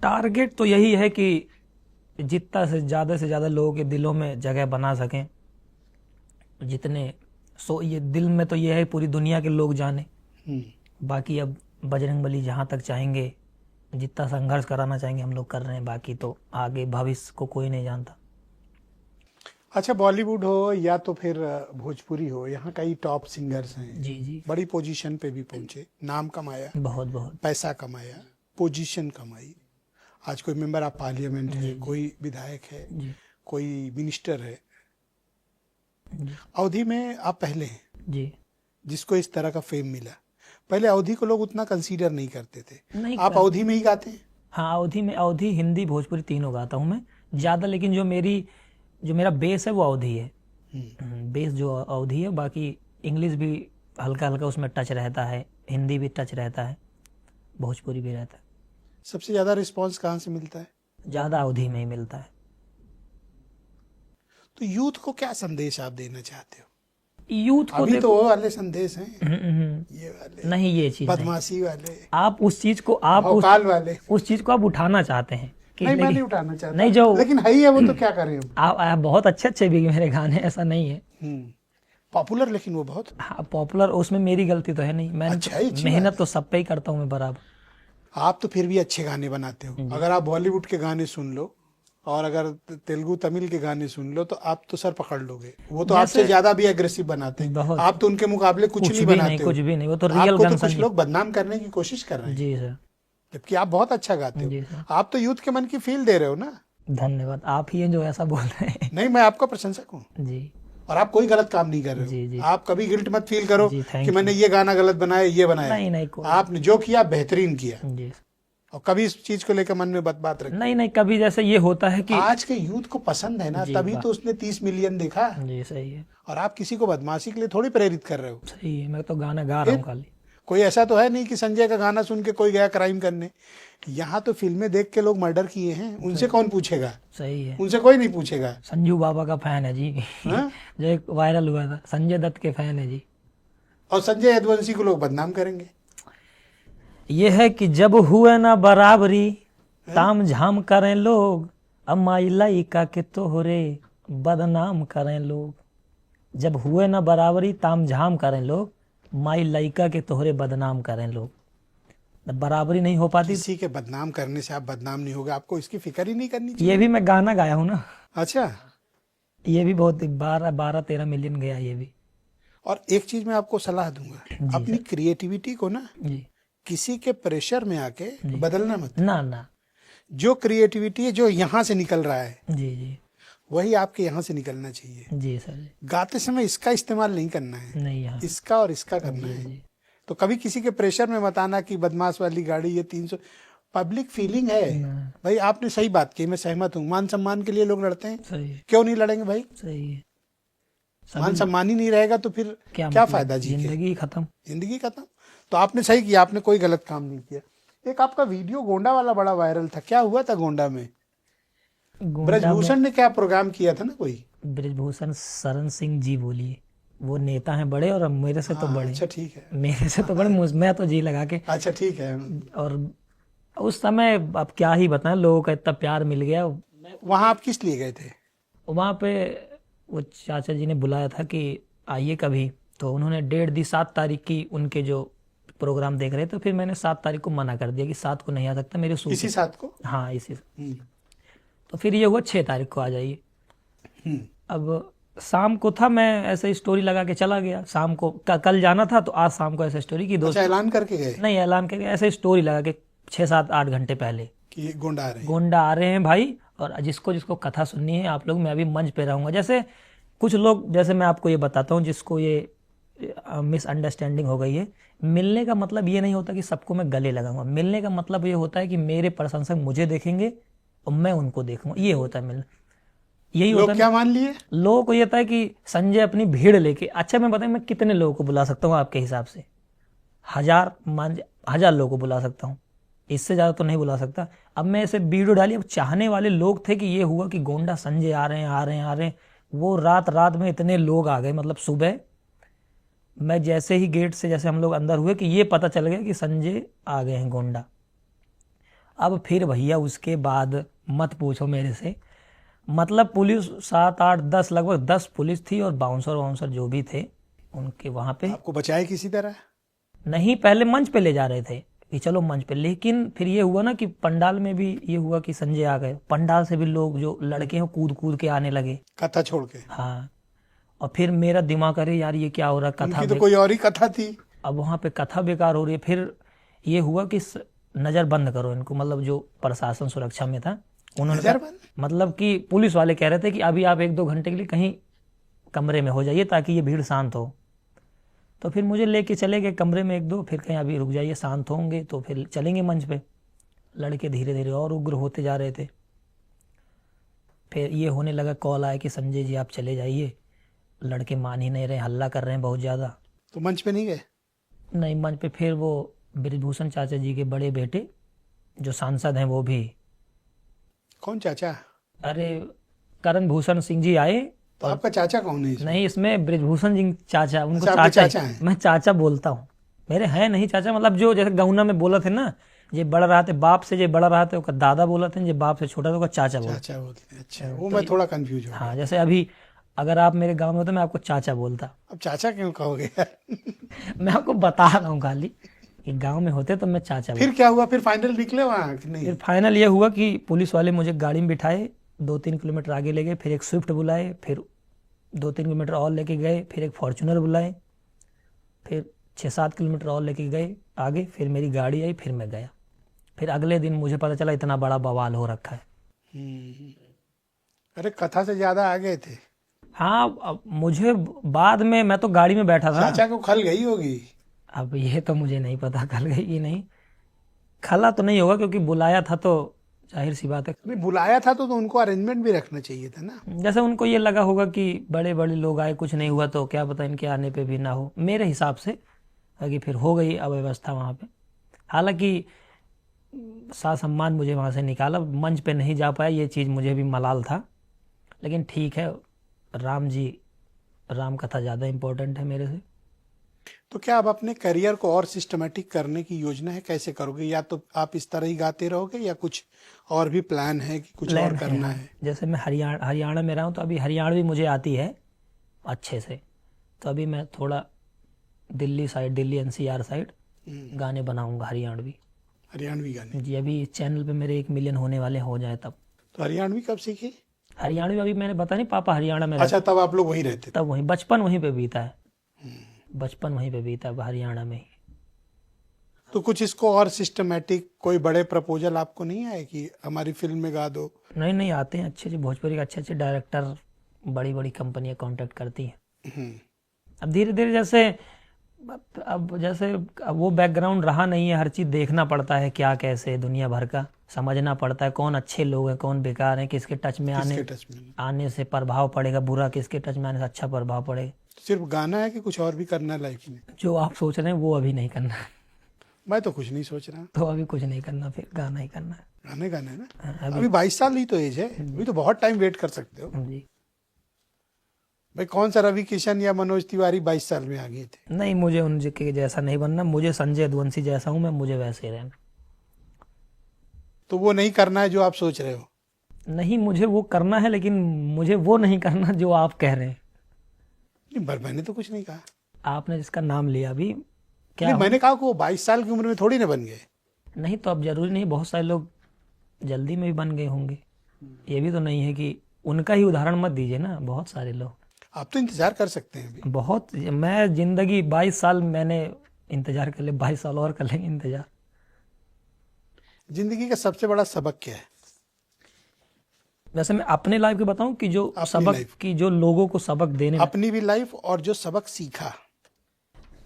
टारगेट तो यही है कि जितना से ज़्यादा लोगों के दिलों में जगह बना सकें, जितने ये दिल में तो ये है पूरी दुनिया के लोग जाने। बाकी अब बजरंगबली जहाँ तक चाहेंगे, जितना संघर्ष कराना चाहेंगे हम लोग कर रहे हैं, बाकी तो आगे भविष्य को कोई नहीं जानता। अच्छा, बॉलीवुड हो या तो फिर भोजपुरी हो, यहाँ कई टॉप सिंगर्स हैं। जी जी, बड़ी पोजीशन पे भी पहुंचे, नाम कमाया, बहुत बहुत पैसा कमाया, पोजीशन कमाई। आज कोई मेंबर ऑफ पार्लियामेंट है, कोई विधायक है, कोई मिनिस्टर है। अवधि में आप पहले हैं जी, जिसको इस तरह का फेम मिला। पहले अवधि को लोग उतना कंसीडर नहीं करते थे, नहीं आप अवधि में ही गाते हैं? हाँ, अवधि में, अवधि हिंदी भोजपुरी तीनों गाता हूँ मैं ज़्यादा, लेकिन जो मेरा बेस है वो अवधि है। बेस जो अवधि है, बाकी इंग्लिश भी हल्का हल्का उसमें टच रहता है, हिंदी भी टच रहता है, भोजपुरी भी रहता है। सबसे ज्यादा रिस्पांस कहाँ से मिलता है? ज़्यादा अवधि में ही मिलता है। तो यूथ को क्या संदेश आप देना चाहते हो? यूथ को अभी तो वो वाले संदेश हैं, ये वाले नहीं, ये चीज बदमाशी वाले, आप उस चीज को भौकाल वाले, उस चीज को आप उठाना चाहते हैं कि नहीं, मैं नहीं उठाना चाहता, नहीं, जो लेकिन है ही है वो, तो क्या करें हम। आप बहुत अच्छे भी मेरे गाने, ऐसा नहीं है पॉपुलर, लेकिन वो बहुत पॉपुलर, उसमें मेरी गलती तो है नहीं, मैंने अच्छा, मेहनत तो सब पे ही करता हूँ मैं बराबर। आप तो फिर भी अच्छे गाने बनाते हो। अगर आप बॉलीवुड के गाने सुन लो और अगर तेलुगु तमिल के गाने सुन लो तो आप तो सर पकड़ लोगे। वो तो आपसे ज्यादा भी एग्रेसिव बनाते हैं, आप तो उनके मुकाबले कुछ नहीं बनाते हो। कुछ भी नहीं, वो तो रियल आपको तो कुछ लोग बदनाम करने की कोशिश कर रहे हैं। जी सर, जबकि आप बहुत अच्छा गाते हो। आप तो यूथ के मन की फील दे रहे हो ना। धन्यवाद, आप ही हैं जो ऐसा बोल रहे हैं। नहीं, मैं आपका प्रशंसक हूँ जी, और आप कोई गलत काम नहीं कर रहे हो। आप कभी गिल्ट मत फील करो कि मैंने ये गाना गलत बनाया, ये बनाया। नहीं, आपने जो किया बेहतरीन किया, जी, और कभी इस चीज को लेकर मन में बात रखी नहीं, कभी जैसे ये होता है कि आज के यूथ को पसंद है ना, तभी तो उसने 30 मिलियन देखा। जी, सही है। और आप किसी को बदमाशी के लिए थोड़ी प्रेरित कर रहे हो। सही है, मैं तो गाना गा रहा हूँ खाली। कोई ऐसा तो है नहीं कि संजय का गाना सुन के कोई गया क्राइम करने। यहाँ तो फिल्में देख के लोग मर्डर किए हैं, उनसे कौन पूछेगा? सही है, उनसे कोई नहीं पूछेगा। संजू बाबा का फैन है जी। जो एक वायरल हुआ था, संजय दत्त के फैन है जी। और संजय यदुवंशी को लोग बदनाम करेंगे। ये है कि जब हुए ना बराबरी ताम झाम करें लोग, अम्माई लइका के तोहरे बदनाम करें लोग। जब हुए ना बराबरी ताम झाम करें लोग, माई लइका के तोहरे बदनाम करें लोग। बराबरी नहीं हो पाती, किसी के बदनाम करने से आप बदनाम नहीं होगा, आपको इसकी फिक्र ही नहीं करनी चाहिए। ये भी मैं गाना गाया हूँ ना। अच्छा, ये भी बहुत 12-13 मिलियन गया ये भी। और एक चीज मैं आपको सलाह दूंगा, अपनी क्रिएटिविटी को ना जी किसी के प्रेशर में आके बदलना मत। ना ना। जो क्रिएटिविटी है, जो यहाँ से निकल रहा है, जी जी वही आपके यहाँ से निकलना चाहिए। जी सर जी। गाते समय इसका इस्तेमाल नहीं करना है, नहीं यहाँ इसका और इसका करना है। जी तो कभी किसी के प्रेशर में मत आना कि बदमाश वाली गाड़ी ये 300। पब्लिक फीलिंग है भाई, आपने सही बात की, मैं सहमत हूँ। मान सम्मान के लिए लोग लड़ते हैं, सही है क्यों नहीं लड़ेंगे भाई? सही है। मान सम्मान ही नहीं रहेगा तो फिर क्या मतलब? फायदा जी के? जिंदगी खत्म। जिंदगी खत्म। तो आपने सही किया, आपने कोई गलत काम नहीं किया। एक आपका वीडियो गोंडा वाला बड़ा वायरल था, क्या हुआ था गोंडा में? ब्रजभूषण ने क्या प्रोग्राम किया था ना कोई? ब्रजभूषण शरण सिंह जी बोलिए, वो नेता हैं बड़े और मेरे से तो बड़े। अच्छा ठीक है। मेरे से तो बड़े, मैं तो जी लगा के। अच्छा ठीक है। और उस समय अब क्या ही बताएं, लोगों का इतना प्यार मिल गया। वहां आप किस लिए गए थे? वहाँ पे वो चाचा जी ने बुलाया था कि आइए कभी, तो उन्होंने डेट दी 7 तारीख की, उनके जो प्रोग्राम देख रहे। तो फिर मैंने 7 तारीख को मना कर दिया कि 7 को नहीं आ सकता, मेरे सूट। इसी 7 को? हाँ इसी। तो फिर ये हुआ 6 तारीख को आ जाइए। अब शाम को था, मैं ऐसे स्टोरी लगा के चला गया। शाम को कल जाना था, तो आज शाम को ऐसे स्टोरी की दोस्त। अच्छा, ऐलान करके गए? नहीं ऐलान करके, ऐसे स्टोरी लगा के 6-7-8 घंटे पहले कि गोंडा आ रहे हैं। गोंडा आ रहे हैं भाई, और जिसको जिसको कथा सुननी है आप लोग, मैं अभी मंच पे रहूंगा। जैसे कुछ लोग, जैसे मैं आपको ये बताता हूँ, जिसको ये मिसअंडरस्टैंडिंग हो गई है, मिलने का मतलब ये नहीं होता कि सबको मैं गले लगाऊंगा। मिलने का मतलब ये होता है कि मेरे प्रशंसक मुझे देखेंगे और मैं उनको देखूंगा, ये होता है मिलना। यही होता है। क्या मान लिए लोगों को ये होता है कि संजय अपनी भीड़ लेके, अच्छा मैं बताऊं, मैं कितने लोगों को बुला सकता हूँ आपके हिसाब से? 1000 लोगों को बुला सकता हूँ, इससे ज्यादा तो नहीं बुला सकता। अब मैं ऐसे वीडियो डाली, अब चाहने वाले लोग थे कि ये हुआ कि गोंडा संजय आ रहे हैं आ रहे हैं आ रहे हैं। वो रात में इतने लोग आ गए, मतलब सुबह मैं जैसे ही गेट से जैसे हम लोग अंदर हुए कि ये पता चल गया कि संजय आ गए हैं गोंडा। अब फिर भैया उसके बाद मत पूछो मेरे से, मतलब पुलिस 7-8-10 लगभग 10 पुलिस थी, और बाउंसर जो भी थे उनके वहां पे। आपको बचाए किसी तरह? नहीं, पहले मंच पे ले जा रहे थे कि चलो मंच पे, लेकिन फिर ये हुआ ना कि पंडाल में भी ये हुआ कि संजय आ गए। पंडाल से भी लोग जो लड़के हैं कूद कूद के आने लगे, कथा छोड़ के। हाँ। और फिर मेरा दिमाग, अरे यार ये क्या हो रहा, कथा तो कोई और ही कथा थी। अब वहां पे कथा बेकार हो रही है। फिर ये हुआ कि नजर बंद करो इनको, मतलब जो प्रशासन सुरक्षा में था उन्होंने, मतलब कि पुलिस वाले कह रहे थे कि अभी आप 1-2 घंटे के लिए कहीं कमरे में हो जाइए ताकि ये भीड़ शांत हो। तो फिर मुझे लेके चले गए कमरे में 1-2, फिर कहीं अभी रुक जाइए शांत होंगे तो फिर चलेंगे मंच पे। लड़के धीरे धीरे और उग्र होते जा रहे थे। फिर ये होने लगा, कॉल आया कि संजय जी आप चले जाइए। लड़के मान ही नहीं रहे, हल्ला कर रहे हैं बहुत ज्यादा। तो मंच पे नहीं गए? नहीं, मंच पे फिर वो ब्रजभूषण चाचा जी के बड़े बेटे जो सांसद हैं वो भी। कौन चाचा? अरे करण भूषण सिंह जी आए। तो आपका चाचा कौन है इसमें? नहीं, इसमें ब्रजभूषण सिंह चाचा, उनको अच्छा, चाचा है। मैं चाचा बोलता हूँ, मेरे हैं नहीं चाचा, मतलब जो जैसे गौना में बोला थे ना, जे बड़ा रहा थे बाप से, जे बड़ा रहा थे उसका दादा बोला थे, जे बाप से छोटा था उसका चाचा बोलते। अच्छा, वो मैं थोड़ा कंफ्यूज हूँ। हाँ, जैसे अभी अगर आप मेरे गांव में होते मैं आपको चाचा बोलता। अब चाचा क्यों कहोगे यार? मैं आपको बता रहा हूँ खाली कि गांव में होते तो मैं चाचा। फिर क्या हुआ? फिर फाइनल निकले वहाँ कि नहीं? फिर फाइनल ये हुआ कि पुलिस वाले मुझे गाड़ी में बिठाए, 2-3 किलोमीटर आगे ले गए, फिर एक स्विफ्ट बुलाए, फिर 2-3 किलोमीटर और लेके गए, फिर एक फॉर्चुनर बुलाए, फिर 6-7 किलोमीटर और लेके गए आगे, फिर मेरी गाड़ी आई, फिर मैं गया। फिर अगले दिन मुझे पता चला इतना बड़ा बवाल हो रखा है। अरे कथा से ज्यादा आ गए थे। हाँ, अब मुझे बाद में, मैं तो गाड़ी में बैठा था। चाचा को खल गई होगी। अब ये तो मुझे नहीं पता खल गई कि नहीं, खला तो नहीं होगा क्योंकि बुलाया था तो जाहिर सी बात है। नहीं बुलाया था तो उनको अरेंजमेंट भी रखना चाहिए था ना। जैसे उनको ये लगा होगा कि बड़े बड़े लोग आए, कुछ नहीं हुआ तो क्या पता इनके आने पे भी ना हो, मेरे हिसाब से कि फिर हो गई अव्यवस्था वहाँ पे। हालांकि साथ सम्मान मुझे वहाँ से निकाला, मंच पे नहीं जा पाया, ये चीज़ मुझे भी मलाल था, लेकिन ठीक है, राम कथा ज़्यादा इम्पोर्टेंट है मेरे से। तो क्या आप अपने करियर को और सिस्टमेटिक करने की योजना है? कैसे करोगे? या तो आप इस तरह ही गाते रहोगे या कुछ और भी प्लान है कि कुछ और करना है? जैसे मैं हरियाणा में रहा हूँ तो अभी हरियाणवी मुझे आती है अच्छे से, तो अभी मैं थोड़ा दिल्ली NCR साइड गाने बनाऊंगा हरियाणवी गाने जी। अभी इस चैनल पे मेरे 1 मिलियन होने वाले हो जाए तब। तो हरियाणवी कब सीखी? हरियाणा में अभी मैंने बताया नहीं, पापा हरियाणा में रहते, अच्छा, तब आप लोग वहीं रहते थे। तब वहीं बचपन वहीं पे बीता है, बचपन वहीं पे बीता हरियाणा में ही। तो कुछ इसको और सिस्टमेटिक कोई बड़े प्रपोजल आपको नहीं आए कि हमारी फिल्म में गा दो? नहीं नहीं, आते हैं अच्छे अच्छे भोजपुरी के अच्छे अच्छे डायरेक्टर, बड़ी बड़ी कंपनियां कांटेक्ट करती हैं। अब धीरे धीरे जैसे अब वो बैकग्राउंड रहा नहीं है, हर चीज़ देखना पड़ता है, क्या कैसे दुनिया भर का समझना पड़ता है, कौन अच्छे लोग हैं कौन बेकार हैं, किसके टच में आने से प्रभाव पड़ेगा बुरा, किसके टच में आने से अच्छा प्रभाव पड़ेगा। सिर्फ गाना है कि कुछ और भी करना है लाइफ में? जो आप सोच रहे हैं वो अभी नहीं करना है। मैं तो कुछ नहीं सोच रहा। तो अभी कुछ नहीं करना, फिर गाना ही करना है। गाना है ना। अभी 22 साल ही तो एज है, अभी तो बहुत टाइम वेट कर सकते हो जी। भाई। कौन सा रवि किशन या मनोज तिवारी 22 साल में आ गए थे? नहीं, मुझे उनके जैसा नहीं बनना, मुझे संजय यदुवंशी जैसा हूं मैं, मुझे वैसे रहना। तो वो नहीं करना है जो आप सोच रहे हो? नहीं, मुझे वो करना है, लेकिन मुझे वो नहीं करना जो आप कह रहे हैं। नहीं, पर मैंने तो कुछ नहीं कहा। आपने जिसका नाम लिया अभी, क्या नहीं, मैंने कहा कि वो 22 साल की उम्र में थोड़ी ना बन गए। नहीं, तो अब जरूरी नहीं, बहुत सारे लोग जल्दी में भी बन गए होंगे, ये भी तो नहीं है कि उनका ही उदाहरण मत दीजिए ना, बहुत सारे लोग। आप तो इंतजार कर सकते हैं अभी। बहुत, मैं जिंदगी 22 साल मैंने इंतजार कर ले, 22 साल और कर लेंगे इंतजार। जिंदगी का सबसे बड़ा सबक क्या है? वैसे मैं अपने लाइफ के बताऊं कि जो अपनी सबक लाइफ। की, जो लोगों को सबक देने, अपनी भी लाइफ और जो सबक सीखा।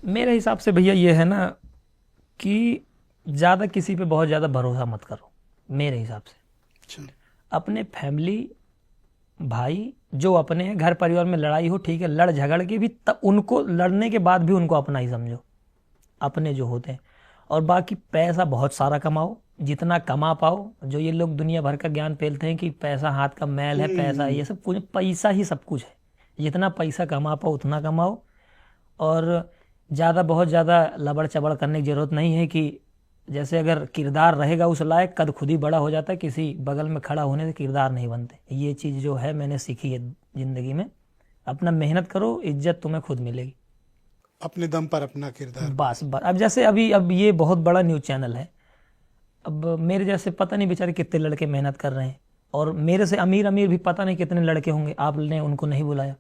मेरे हिसाब से भैया ये है ना कि ज़्यादा किसी पे बहुत ज़्यादा भरोसा मत करो, मेरे हिसाब से। अच्छा। अपने फैमिली भाई जो अपने हैं, घर परिवार में लड़ाई हो ठीक है, लड़ झगड़ के भी तब उनको, लड़ने के बाद भी उनको अपना ही समझो, अपने जो होते हैं। और बाकी पैसा बहुत सारा कमाओ, जितना कमा पाओ। जो ये लोग दुनिया भर का ज्ञान फैलते हैं कि पैसा हाथ का मैल है, पैसा ये सब कुछ, पैसा ही सब कुछ है। जितना पैसा कमा पाओ उतना कमाओ, और ज़्यादा बहुत ज़्यादा लबड़ चबड़ करने की ज़रूरत नहीं है कि जैसे अगर किरदार रहेगा उस लायक, कद खुद ही बड़ा हो जाता है, किसी बगल में खड़ा होने से किरदार नहीं बनते। ये चीज़ जो है मैंने सीखी है ज़िंदगी में। अपना मेहनत करो, इज्जत तुम्हें खुद मिलेगी, अपने दम पर अपना किरदार। बस। अब जैसे अब ये बहुत बड़ा न्यूज़ चैनल है, अब मेरे जैसे पता नहीं बेचारे कितने लड़के मेहनत कर रहे हैं, और मेरे से अमीर भी पता नहीं कितने लड़के होंगे, आपने उनको नहीं बुलाया।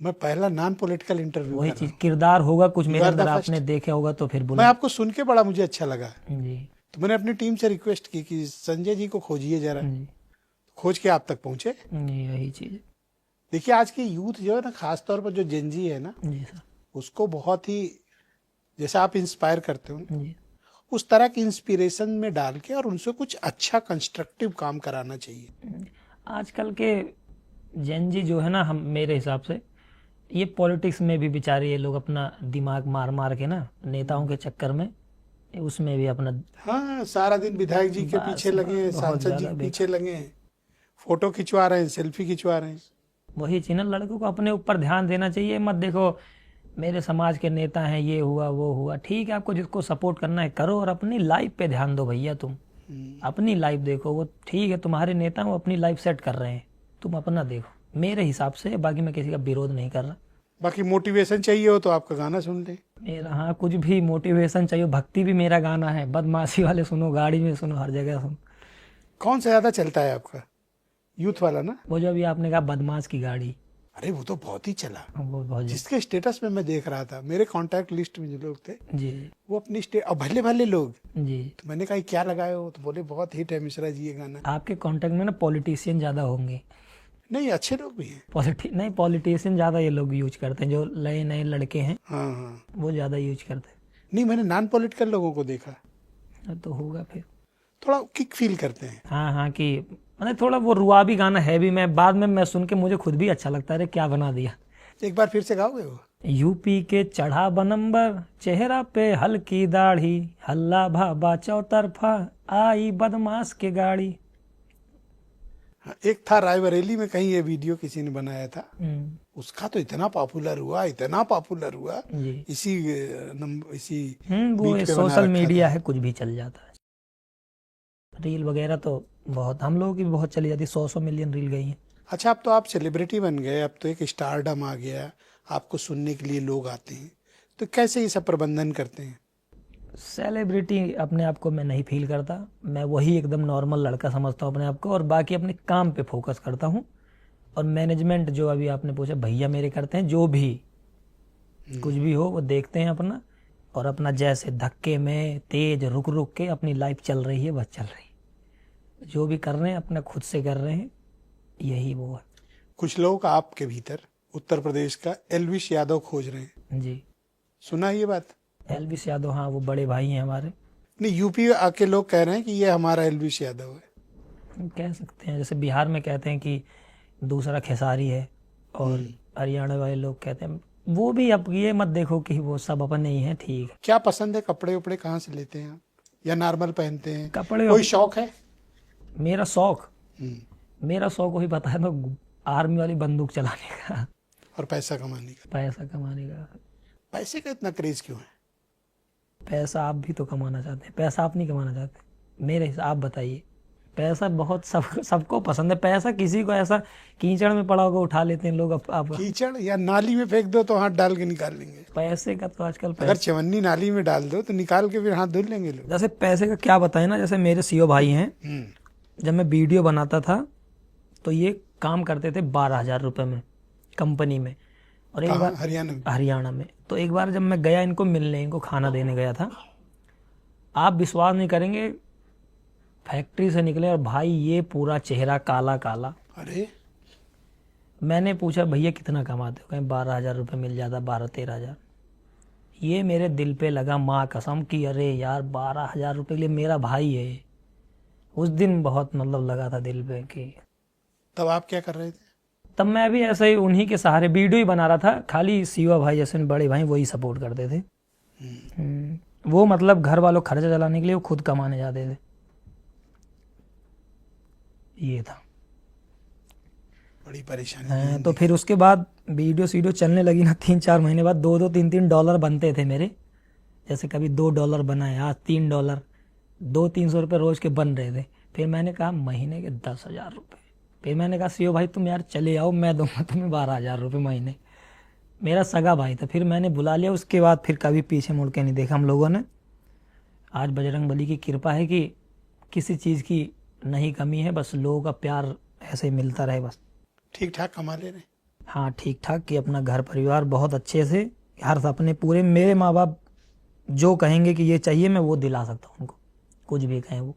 मैं पहला नॉन पॉलिटिकल इंटरव्यू वही चीज, किरदार होगा कुछ मेरे अंदर, आपने देखा होगा तो फिर मैं बुलाया। आपको सुन के बड़ा मुझे अच्छा लगा जी तो मैंने अपनी टीम से रिक्वेस्ट की कि संजय जी को खोजिए जरा। जी खोज के आप तक पहुंचे। जी, यही चीज है। देखिए, आज की यूथ जो है ना, खासतौर पर जो जेनजी है ना, जी सर। उसको बहुत ही, जैसा आप इंस्पायर करते हो, जी उस तरह की इंस्पिरेशन में डाल के और उनसे कुछ अच्छा कंस्ट्रक्टिव काम कराना चाहिए। आजकल के जेन जी जो है ना, हम मेरे हिसाब से ये पॉलिटिक्स में भी बेचारे ये लोग अपना दिमाग मार मार के ना, नेताओं के चक्कर में उसमें भी अपना, हाँ, सारा दिन विधायक जी के पीछे लगे हैं, सांसद जी के पीछे लगे हैं, फोटो खिंचवा रहे हैं, सेल्फी खिंचवा रहे हैं। वही चीज ना, लड़कों को अपने ऊपर ध्यान देना चाहिए। मत देखो मेरे समाज के नेता हैं, ये हुआ वो हुआ, ठीक है, आपको जिसको सपोर्ट करना है करो, और अपनी लाइफ पे ध्यान दो भैया। तुम अपनी लाइफ देखो, वो ठीक है तुम्हारे नेता वो अपनी लाइफ सेट कर रहे हैं, तुम अपना देखो, मेरे हिसाब से। बाकी मैं किसी का विरोध नहीं कर रहा। बाकी मोटिवेशन चाहिए हो तो आपका गाना सुन ले। मेरा, हाँ, कुछ भी मोटिवेशन चाहिए, भक्ति भी मेरा गाना है, बदमाशी वाले सुनो, गाड़ी में सुनो, हर जगह सुनो। कौन सा ज्यादा चलता है आपका? यूथ वाला ना? वो जो अभी आपने कहा बदमाश की गाड़ी, अरे वो तो बहुत ही चला। वो बहुत जिसके स्टेटस में मैं देख रहा था, मेरे कांटेक्ट लिस्ट में जो लोग थे, जी वो अपनी और भले भले लोग। जी। तो मैंने कहा क्या लगाए हो, तो बोले बहुत हिट है मिश्रा जी ये गाना। आपके कांटेक्ट में ना पॉलिटिशियन ज्यादा होंगे। नहीं, अच्छे लोग भी हैं। नहीं, पॉलिटिशियन ज्यादा ये लोग यूज करते हैं, जो नए नए लड़के हैं हाँ हाँ। वो ज्यादा यूज करते नहीं, मैंने नॉन पॉलिटिकल लोगों को देखा, हैं। तो होगा फिर, थोड़ा किक फील करते हैं। हाँ हाँ, कि मतलब थोड़ा वो रुआबी गाना है भी, मैं बाद में मैं सुन के मुझे खुद भी अच्छा लगता है, अरे क्या बना दिया। एक बार फिर से गाओगे वो? यूपी के चढ़ा बनंबर, चेहरा पे हल्की दाढ़ी, हल्ला भाबा चौतरफा, आई बदमाश के गाड़ी। हाँ, एक था रायबरेली में कहीं ये वीडियो किसी ने बनाया था, उसका तो इतना पॉपुलर हुआ, इतना पॉपुलर हुआ, जी। इसी नंबर, इसी वो बीट पे बना सोशल रखा मीडिया था। है, कुछ भी चल जाता है। रील वगैरह तो बहुत, हम लोगों की भी बहुत चली जाती, 100 मिलियन रील गई हैं। अच्छा, अब तो आप सेलिब्रिटी बन गए, अब तो एक स्टारडम आ गया, आपको सुनने के लिए लोग आते हैं, तो कैसे ये सब प्रबंधन करते हैं? सेलिब्रिटी अपने आप को मैं नहीं फील करता, मैं वही एकदम नॉर्मल लड़का समझता हूँ अपने आप को, और बाकी अपने काम पे फोकस करता हूँ। और मैनेजमेंट जो अभी आपने पूछा भैया मेरे करते हैं, जो भी कुछ भी हो वो देखते हैं अपना, और अपना जैसे धक्के में तेज रुक रुक के अपनी लाइफ चल रही है, बस चल रही है। जो भी कर रहे हैं अपना खुद से कर रहे हैं, यही वो है। कुछ लोग आपके भीतर उत्तर प्रदेश का एलविश यादव खोज रहे हैं, जी, सुना ये बात? एलविश यादव, हाँ वो बड़े भाई हैं हमारे। नहीं, यूपी आके लोग कह रहे हैं कि ये हमारा एलविश यादव है। हम कह सकते हैं, जैसे बिहार में कहते हैं कि दूसरा खेसारी है, और हरियाणा वाले लोग कहते हैं, वो भी अब ये मत देखो कि वो सब अपने ही हैं, ठीक है। क्या पसंद है, कपड़े उपड़े कहाँ से लेते हैं आप, या नॉर्मल पहनते हैं? कपड़े कोई शौक है? मेरा शौक वही बताया तो, आर्मी वाली बंदूक चलाने का और पैसा कमाने का। पैसा कमाने का। पैसे का इतना क्रेज क्यों है? पैसा आप भी तो कमाना चाहते हैं, पैसा आप नहीं कमाना चाहते? मेरे हिसाब, आप बताइए। पैसा बहुत सबको पसंद है। पैसा किसी को ऐसा कीचड़ में पड़ा होगा उठा लेते हैं लोग। आप कीचड़ या नाली में फेंक दो तो हाथ डाल के निकाल लेंगे। पैसे का तो आजकल अगर चवन्नी नाली में डाल दो तो निकाल के फिर हाथ धुल लेंगे लोग। जैसे पैसे का क्या बताए ना, जैसे मेरे सीओ भाई हैं, जब मैं वीडियो बनाता था तो ये काम करते थे 12,000 रुपये में कंपनी में। और एक बार हरियाणा में, तो एक बार जब मैं गया इनको मिलने, इनको खाना देने गया था, आप विश्वास नहीं करेंगे, फैक्ट्री से निकले और भाई ये पूरा चेहरा काला काला। अरे मैंने पूछा भैया कितना कमाते हो? कहीं 12,000 रुपये मिल जाता, 12-13,000। ये मेरे दिल पे लगा माँ कसम कि अरे यार 12,000 रुपये के लिए मेरा भाई है। उस दिन बहुत मतलब लगा था दिल पे कि। तब आप क्या कर रहे थे? तब मैं भी ऐसे ही उन्हीं के सहारे वीडियो ही बना रहा था, खाली सीवा भाई जैसे बड़े भाई वही सपोर्ट करते थे। वो मतलब घर वालों खर्चा चलाने के लिए वो खुद कमाने जाते थे, ये था। बड़ी परेशानी। तो फिर उसके बाद वीडियो चलने लगी ना, 3-4 महीने बाद $2-2, $3-3 डॉलर बनते थे मेरे। जैसे कभी $2 बनाए, आज $3, $200-300 रुपये रोज के बन रहे थे। फिर मैंने कहा महीने के 10,000 रुपये। फिर मैंने कहा सीओ भाई तुम यार चले आओ, मैं दूंगा तुम्हें 12,000 रुपये महीने। मेरा सगा भाई था, फिर मैंने बुला लिया। उसके बाद फिर कभी पीछे मुड़ के नहीं देखा हम लोगों ने। आज बजरंगबली की कृपा है कि किसी चीज़ की नहीं कमी है, बस लोगों का प्यार ऐसे ही मिलता रहे बस। ठीक ठाक कमा ले रहे? हाँ ठीक ठाक, कि अपना घर परिवार बहुत अच्छे से, हर अपने पूरे, मेरे माँ बाप जो कहेंगे कि ये चाहिए मैं वो दिला सकता हूँ उनको, कुछ भी कहें वो,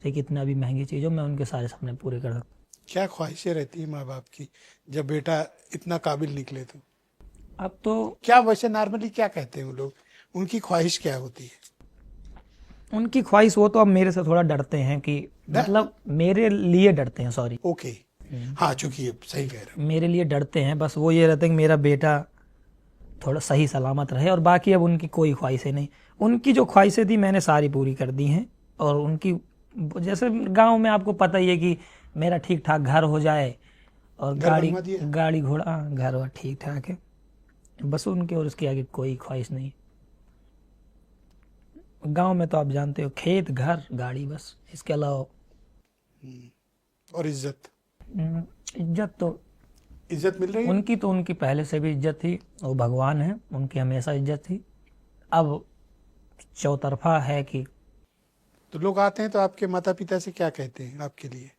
लेकिन इतना भी महंगी चीज़ हो मैं उनके सारे सपने पूरे कर सकता हूँ। क्या ख्वाहिशें रहती है माँ बाप की जब बेटा इतना काबिल निकले? तो अब तो क्या वैसे नॉर्मली क्या कहते हैं वो लोग, उनकी ख्वाहिश क्या होती है? उनकी ख्वाहिश, वो तो अब मेरे से थोड़ा डरते हैं कि मतलब मेरे लिए डरते हैं, सॉरी। ओके, हाँ, चूंकि सही कह रहे हो, मेरे लिए डरते हैं। बस वो ये रहते हैं कि मेरा बेटा थोड़ा सही सलामत रहे, और बाकी अब उनकी कोई ख्वाहिशें नहीं। उनकी जो ख्वाहिशें थी मैंने सारी पूरी कर दी हैं। और उनकी जैसे गांव में आपको पता ही है कि मेरा ठीक ठाक घर हो जाए और गाड़ी घोड़ा, घर वर ठीक ठाक है, बस उनके और उसके आगे कोई ख्वाहिश नहीं। गांव में तो आप जानते हो, खेत घर गाड़ी, बस इसके अलावा। और इज्जत इज्जत मिल रही है उनकी, तो उनकी पहले से भी इज्जत थी, वो भगवान है, उनकी हमेशा इज्जत थी। अब चौतरफा है कि तो लोग आते हैं तो आपके माता पिता से क्या कहते हैं आपके लिए?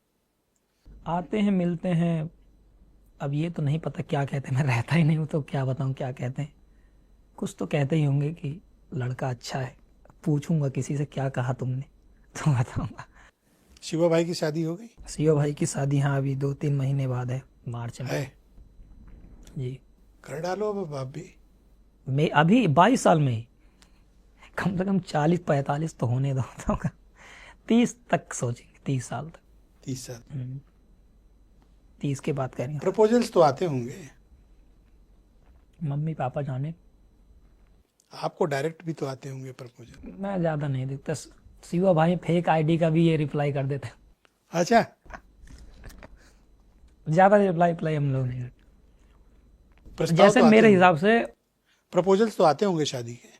आते हैं, मिलते हैं। अब ये तो नहीं पता क्या कहते हैं, मैं रहता ही नहीं हूँ तो क्या बताऊँ क्या कहते हैं। कुछ तो कहते ही होंगे कि लड़का अच्छा है। पूछूंगा किसी से क्या कहा तुमने तो बताऊंगा। शिवा भाई की शादी हो गई? शिवा भाई की शादी हाँ अभी 2-3 महीने बाद है, मार्च में है जी। कर डालो अब आप भी। मैं अभी 22 साल में ही कम से कम 40-45 तो होने दो, 30 तक सोचेंगे, 30 साल तक। 30 साल 30 के बाद करेंगे। प्रपोजल्स तो आते होंगे? मम्मी पापा जाने, आपको डायरेक्ट भी तो आते होंगे प्रपोजल? मैं ज्यादा नहीं देखता। शिवा भाई फेक आईडी का भी ये रिप्लाई कर देते। अच्छा, ज्यादा रिप्लाई हम लोग नहीं करते। प्रस्ताव जैसे तो मेरे हिसाब से प्रपोजल्स तो आते होंगे शादी के,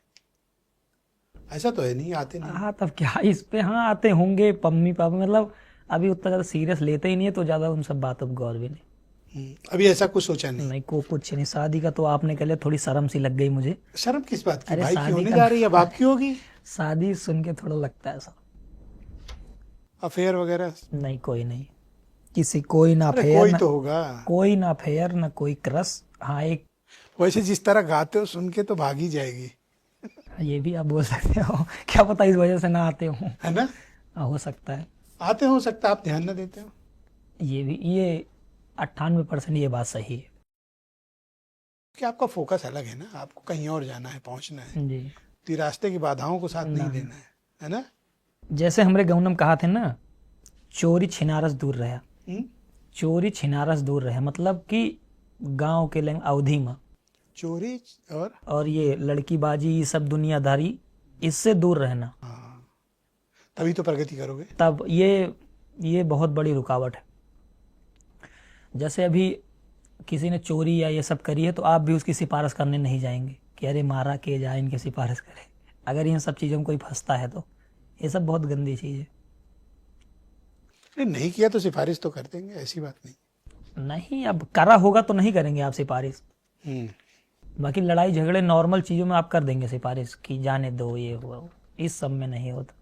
ऐसा तो है नहीं आते नहीं? हाँ तब क्या इस पे, हाँ आते होंगे मम्मी पापा, मतलब अभी उतना ज्यादा सीरियस लेते ही नहीं है, तो ज्यादा उन सब बातों पर गौर भी नहीं। अभी ऐसा कुछ सोचा नहीं? नहीं, को कुछ नहीं। शादी का तो आपने कह लिया, थोड़ी शर्म सी लग गई मुझे। शर्म किस बात की? अरे भाई की शादी होने का- जा रही है, बाप की होगी? शादी सुन के थोड़ा लगता है ऐसा। अफेयर वगैरह? नहीं, कोई नहीं। किसी कोई ना अरे फेयर कोई ना तो होगा। कोई ना फेयर ना कोई क्रश। हाँ एक वैसे जिस तरह गाते हो सुन के तो भाग ही जाएगी, ये भी आप बोल सकते हो। क्या पता इस वजह से ना आते हो। है ना? हो सकता है। आते हो सकता है, आप ध्यान न देते हो। ये 98% ये बात सही है। कि आपका फोकस अलग है ना, आपको कहीं और जाना है, पहुंचना है, जी तो ये रास्ते की बाधाओं को साथ नहीं लेना है ना? जैसे हमरे गौनम कहा थे ना, चोरी छिनारस दूर रहा। हम्म? चोरी छिनारस दूर रहे मतलब कि गांव के लंग अवधि में चोरी और ये लड़कीबाजी, ये सब दुनियादारी, इससे दूर रहना। हाँ, तभी तो प्रगति करोगे। तब ये बहुत बड़ी रुकावट है। जैसे अभी किसी ने चोरी या ये सब करी है तो आप भी उसकी सिफारिश करने नहीं जाएंगे कि अरे मारा के जाए, इनकी सिफारिश करे। अगर इन सब चीज़ों में कोई फंसता है तो ये सब बहुत गंदी चीज़ है। नहीं किया तो सिफारिश तो कर देंगे, ऐसी बात नहीं। नहीं, अब करा होगा तो नहीं करेंगे आप सिफारिश। बाकी लड़ाई झगड़े नॉर्मल चीज़ों में आप कर देंगे सिफारिश कि जाने दो, ये हुआ वो। इस सब में नहीं होता।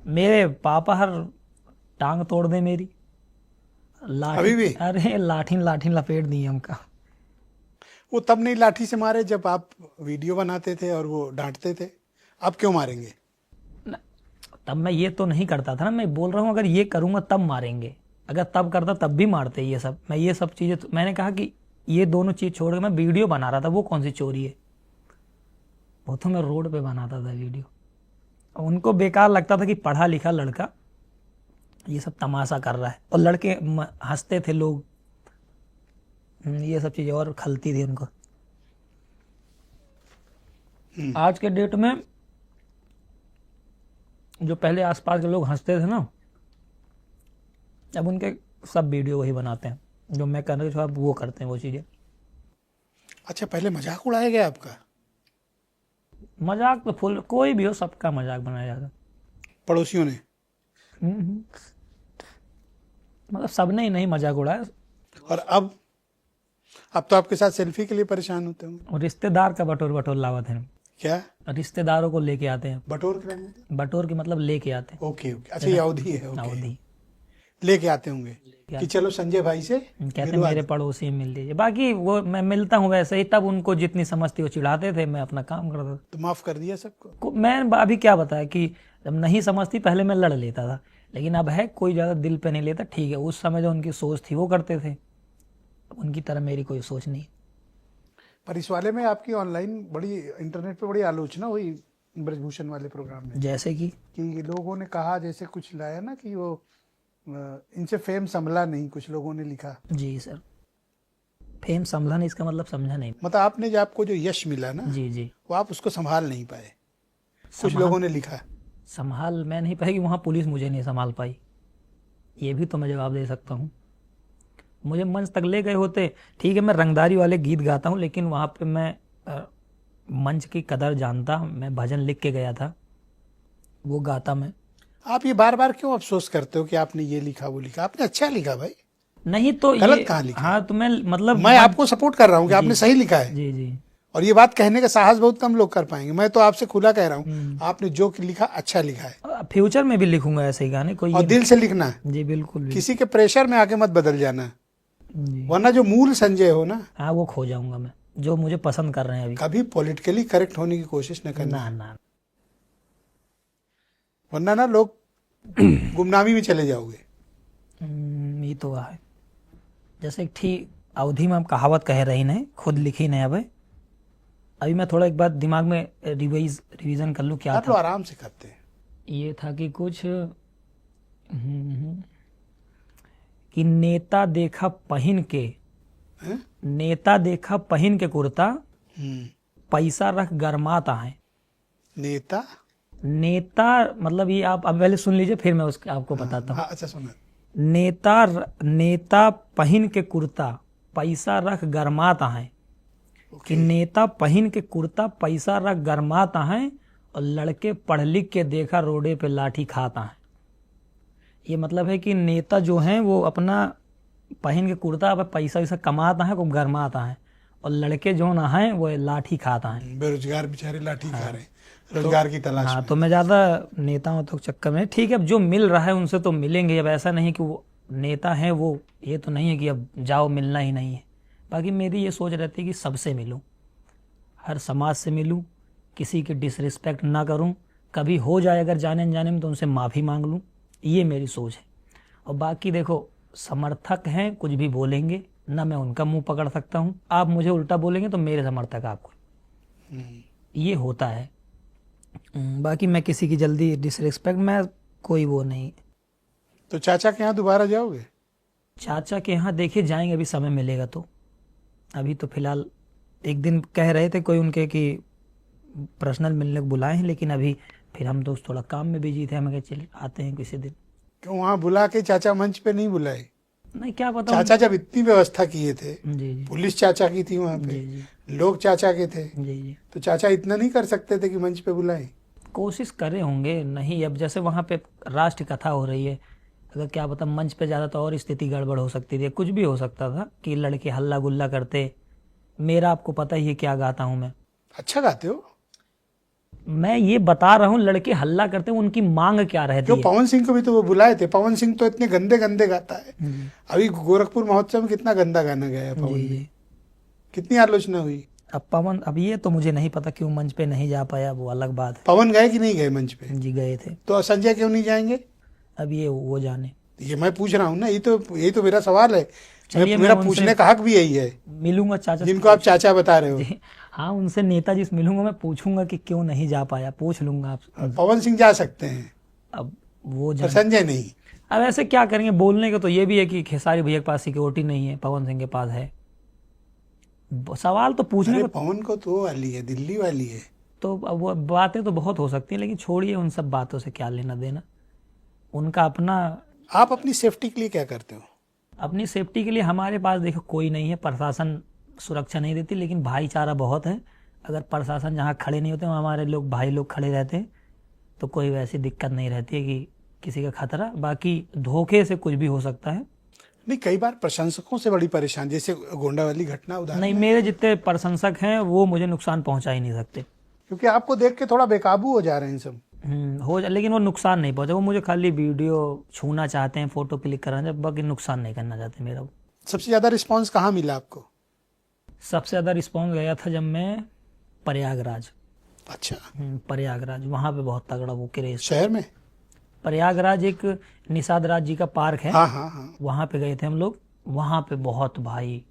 मेरे पापा हर टांग तोड़ दे मेरी, लाठी अभी भी? अरे लाठी लपेट दी हमका। वो तब नहीं लाठी से मारे जब आप वीडियो बनाते थे और वो डांटते थे, अब क्यों मारेंगे? तब मैं ये तो नहीं करता था ना, मैं बोल रहा हूँ अगर ये करूंगा तब मारेंगे। अगर तब करता तब भी मारते। ये सब मैं ये सब चीजें मैंने कहा कि ये दोनों चीज छोड़ के मैं वीडियो बना रहा था, वो कौन सी चोरी है? वो तो मैं रोड पे बनाता था वीडियो। उनको बेकार लगता था कि पढ़ा लिखा लड़का ये सब तमाशा कर रहा है, और लड़के हंसते थे लोग। ये सब चीजें और खलती थी उनको। आज के डेट में जो पहले आसपास के लोग हंसते थे ना, अब उनके सब वीडियो वही बनाते हैं जो मैं कर रहा हूँ, अब वो करते हैं वो चीजें। अच्छा, पहले मजाक उड़ाया गया आपका? मजाक तो फुल, कोई भी हो सबका मजाक बनाया जाता। पड़ोसियों ने? मतलब सबने ही नहीं मजाक उड़ाया। और अब तो आपके साथ सेल्फी के लिए परेशान होते होंगे। और रिश्तेदार का बटोर लावत है। क्या? रिश्तेदारों को लेके आते हैं। बटोर के लाने? बटोर के मतलब लेके आते हैं। ओके। अच्छा, ये अवधि है। ओके। अवधि लेके आते होंगे कि चलो संजय भाई से कहते हैं मेरे पड़ोसी मिल लीजिए। बाकी वो मैं मिलता हूँ वैसे ही, तब उनको जितनी समझती वो चिढ़ाते थे, मैं अपना काम करता था। तो माफ कर दिया सबको? मैं अभी क्या बताया कि जब नहीं समझती पहले मैं लड़ लेता था, लेकिन अब है कोई ज़्यादा दिल पे नहीं लेता। ठीक है, उस समय जो उनकी सोच थी वो करते थे, उनकी तरह मेरी कोई सोच नहीं। पर इस वाले में आपकी ऑनलाइन बड़ी, इंटरनेट पे बड़ी आलोचना हुई ब्रजभूषण वाले प्रोग्राम में। जैसे कि लोगों ने कहा, जैसे कुछ लाया ना कि वो इनसे फेम संभला नहीं, कुछ लोगों ने लिखा। जी सर, फेम संभला नहीं इसका मतलब समझा नहीं। मतलब आपने जो आपको जो यश मिला ना, जी जी, वो आप उसको संभाल नहीं पाए, कुछ लोगों ने लिखा। संभाल मैं नहीं पाई कि वहाँ पुलिस मुझे नहीं संभाल पाई, ये भी तो मैं जवाब दे सकता हूँ। मुझे मंच तक ले गए होते, ठीक है मैं रंगदारी वाले गीत गाता हूँ, लेकिन वहाँ पे मैं मंच की कदर जानता। मैं भजन लिख के गया था, वो गाता मैं। आप ये बार बार क्यों अफसोस करते हो कि आपने ये लिखा वो लिखा? आपने अच्छा लिखा भाई, नहीं तो गलत कहाँ लिखा? हाँ तो मैं मतलब मैं आपको सपोर्ट कर रहा हूँ कि आपने सही लिखा है। जी जी, और ये बात कहने का साहस बहुत कम लोग कर पाएंगे। मैं तो आपसे खुला कह रहा हूँ, आपने जो लिखा अच्छा लिखा है। फ्यूचर में भी लिखूंगा ऐसे ही गाने, कोई और दिल से लिखना। जी बिल्कुल भी। किसी के प्रेशर में आके मत बदल जाना, जी वरना जो मूल संजय हो ना, हाँ वो खो जाऊंगा मैं, जो मुझे पसंद कर रहे हैं अभी। कभी पॉलिटिकली करेक्ट होने की कोशिश न करना, ना वरना ना लोग गुमनामी में चले जाओगे। ये तो है। जैसे एक ठीक अवधि में हम कहावत कह रही नहीं, खुद लिखी नहीं। अभी मैं थोड़ा एक बात दिमाग में रिवीजन कर लूँ क्या आप था। लोग आराम से करते हैं। ये था कि कुछ कि नेता देखा पहन के, नेता देखा पहन के कुर्ता, पैसा रख गरमाता है। नेता मतलब ये आप अब पहले सुन लीजिए, फिर मैं उसके आपको बताता हूँ। अच्छा सुना। नेता पहन के कुर्ता, पैसा रख गरमाता है। कि नेता पहन के कुर्ता, पैसा रख गरमाता है, और लड़के पढ़ लिख के देखा रोडे पे लाठी खाता है। ये मतलब है कि नेता जो हैं वो अपना पहन के कुर्ता पे पैसा वैसा कमाता है, को गरमाता है, और लड़के जो ना हैं वो लाठी खाता है। बेरोजगार बेचारे लाठी खा रहे हैं, रोजगार की तलाश में। तो मैं ज्यादा नेताओं तो चक्कर में, ठीक है अब जो मिल रहा है उनसे तो मिलेंगे। अब ऐसा नहीं कि वो नेता हैं वो, ये तो नहीं है कि अब जाओ मिलना ही नहीं है। बाकी मेरी ये सोच रहती है कि सबसे मिलूं, हर समाज से मिलूं, किसी की डिसरिस्पेक्ट ना करूं, कभी हो जाए अगर जाने अनजाने में तो उनसे माफ़ी मांग लूं, ये मेरी सोच है। और बाकी देखो, समर्थक हैं, कुछ भी बोलेंगे ना, मैं उनका मुंह पकड़ सकता हूं, आप मुझे उल्टा बोलेंगे तो मेरे समर्थक आपको, ये होता है। बाकी मैं किसी की जल्दी डिसरिस्पेक्ट, मैं कोई वो नहीं। तो चाचा के यहाँ दोबारा जाओगे? चाचा के यहाँ देखिए जाएंगे, अभी समय मिलेगा तो। अभी तो फिलहाल एक दिन कह रहे थे कोई उनके कि पर्सनल मिलने को बुलाए हैं, लेकिन अभी फिर हम दोस्त थोड़ा काम में बिजी थे, हमें कहा चल आते हैं किसी दिन। क्यों वहाँ बुला के चाचा मंच पे नहीं बुलाए? नहीं, क्या पता। चाचा जब इतनी व्यवस्था किए थे, जी जी पुलिस चाचा की थी वहाँ पे, जी जी लोग चाचा के थे, जी जी, तो चाचा इतना नहीं कर सकते थे कि मंच पे बुलाए? कोशिश करे होंगे। नहीं, अब जैसे वहाँ पे राष्ट्र कथा हो रही है, अगर क्या पता मंच पे ज़्यादा तो और स्थिति गड़बड़ हो सकती थी, कुछ भी हो सकता था कि लड़के हल्ला गुल्ला करते। मेरा आपको पता ही है क्या गाता हूँ मैं। अच्छा गाते हो। मैं ये बता रहा हूँ, लड़के हल्ला करते हैं, उनकी मांग क्या रहती जो है। पवन सिंह को भी तो वो बुलाए थे, पवन सिंह तो इतने गंदे गंदे गाता है। अभी गोरखपुर महोत्सव में कितना गंदा गाना गाया पवन जी ने, जी। कितनी आलोचना हुई। अब पवन, अब ये तो मुझे नहीं पता क्यों मंच पे नहीं जा पाया, वो अलग बात पवन गए कि नहीं गए मंच पे? है। जी गए थे। तो संजय क्यों नहीं जाएंगे? अब ये वो जाने। ये मैं पूछ रहा हूँ ना, यही तो मेरा सवाल है। चलिए, मेरा मैं उनसे पूछने का हक भी यही है, मिलूंगा चाचा से। जिनको आप चाचा बता रहे हो। जी, हाँ, उनसे नेताजी से मिलूंगा, मैं पूछूंगा कि क्यों नहीं जा पाया, पूछ लूंगा आप। पवन सिंह जा सकते हैं, अब वो पर जाने। संजय नहीं। अब ऐसे क्या करेंगे, बोलने को तो ये भी है कि खेसारी भैया के पास सिक्योरिटी नहीं है, पवन सिंह के पास है। सवाल तो पूछने अरे को पवन को तो वो वाली है, दिल्ली वाली है। तो अब वो बातें तो बहुत हो सकती हैं, लेकिन छोड़िए उन सब बातों से, क्या लेना देना उनका अपना। आप अपनी सेफ्टी के लिए क्या करते हो? अपनी सेफ्टी के लिए हमारे पास देखो कोई नहीं है, प्रशासन सुरक्षा नहीं देती, लेकिन भाईचारा बहुत है। अगर प्रशासन जहाँ खड़े नहीं होते वहाँ हमारे लोग, भाई लोग खड़े रहते हैं, तो कोई वैसी दिक्कत नहीं रहती है कि किसी का खतरा। बाकी धोखे से कुछ भी हो सकता है। नहीं, कई बार प्रशंसकों से बड़ी परेशान, जैसे गोंडा वाली घटना उदाहरण। नहीं, मेरे जितने प्रशंसक हैं वो मुझे नुकसान पहुंचा ही नहीं सकते। क्योंकि आपको देख के थोड़ा बेकाबू हो जा रहे हैं सब। हो जा, लेकिन वो नुकसान नहीं पहुंचा। वो मुझे खाली वीडियो छूना चाहते हैं, फोटो क्लिक कराना, बाकी नुकसान नहीं करना चाहते मेरा। सबसे ज्यादा रिस्पांस कहाँ मिला आपको? सबसे ज़्यादा रिस्पॉन्स गया था जब मैं प्रयागराज। अच्छा, प्रयागराज वहाँ पे बहुत तगड़ा वो क्रेज। शहर में? प्रयागराज एक निषाद राज जी का पार्क है, हाँ हाँ हाँ। वहाँ पे गए थे हम लोग। वहाँ पे बहुत भाई,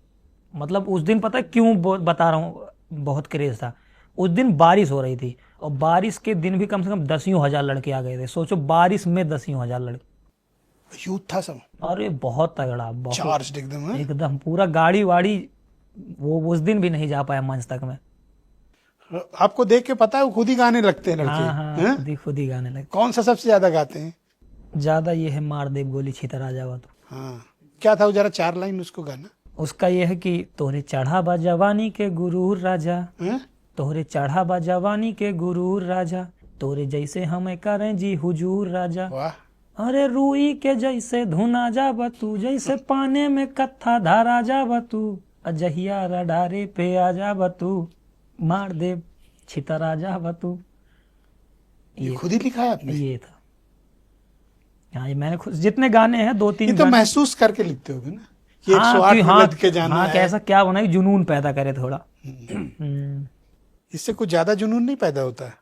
मतलब उस दिन पता है क्यों बता रहा हूँ, बहुत क्रेज था। उस दिन बारिश हो रही थी, और बारिश के दिन भी कम से कम 10,000 लड़के आ गए थे। सोचो, बारिश में 10,000 लड़के। यूथ था सब, अरे बहुत तगड़ा, बहुत चार्ज एकदम। हाँ? एकदम पूरा गाड़ी वाड़ी। वो उस दिन भी नहीं जा पाया मंच तक में। आपको देख के पता है वो खुद ही गाने लगते हैं लड़के। हाँ हैं? हाँ, खुद ही गाने लगे। कौन सा सबसे ज्यादा गाते हैं? ज्यादा ये है मार देव गोली छितर आ जावा तो। हाँ, क्या था वो, जरा 4 लाइन उसको गाना। उसका ये है कि तोहरे चढ़ा बा जवानी के गुरूर राजा, हैं? तोहरे चढ़ा बा जवानी के गुरूर राजा, तोरे जैसे हमें करें जी हुजूर राजा। वाह। अरे रूई के जैसे धुना जावा तू, जैसे पाने में कत्था धारा जावा तू, अजहिया रडारे पे आ जावा तू, मार देव छितर आ जावा तू। ये खुद ही लिखा है आपने? ये था। हाँ, ये मैंने खुद, जितने गाने हैं 2-3 ये तो महसूस करके लिखते होगे ना कि हाँ, 108 में हाँ, लद के जाना हाँ, है। कैसा क्या बना, जुनून पैदा करे थोड़ा। इससे कुछ ज्यादा जुनून नहीं पैदा होता है।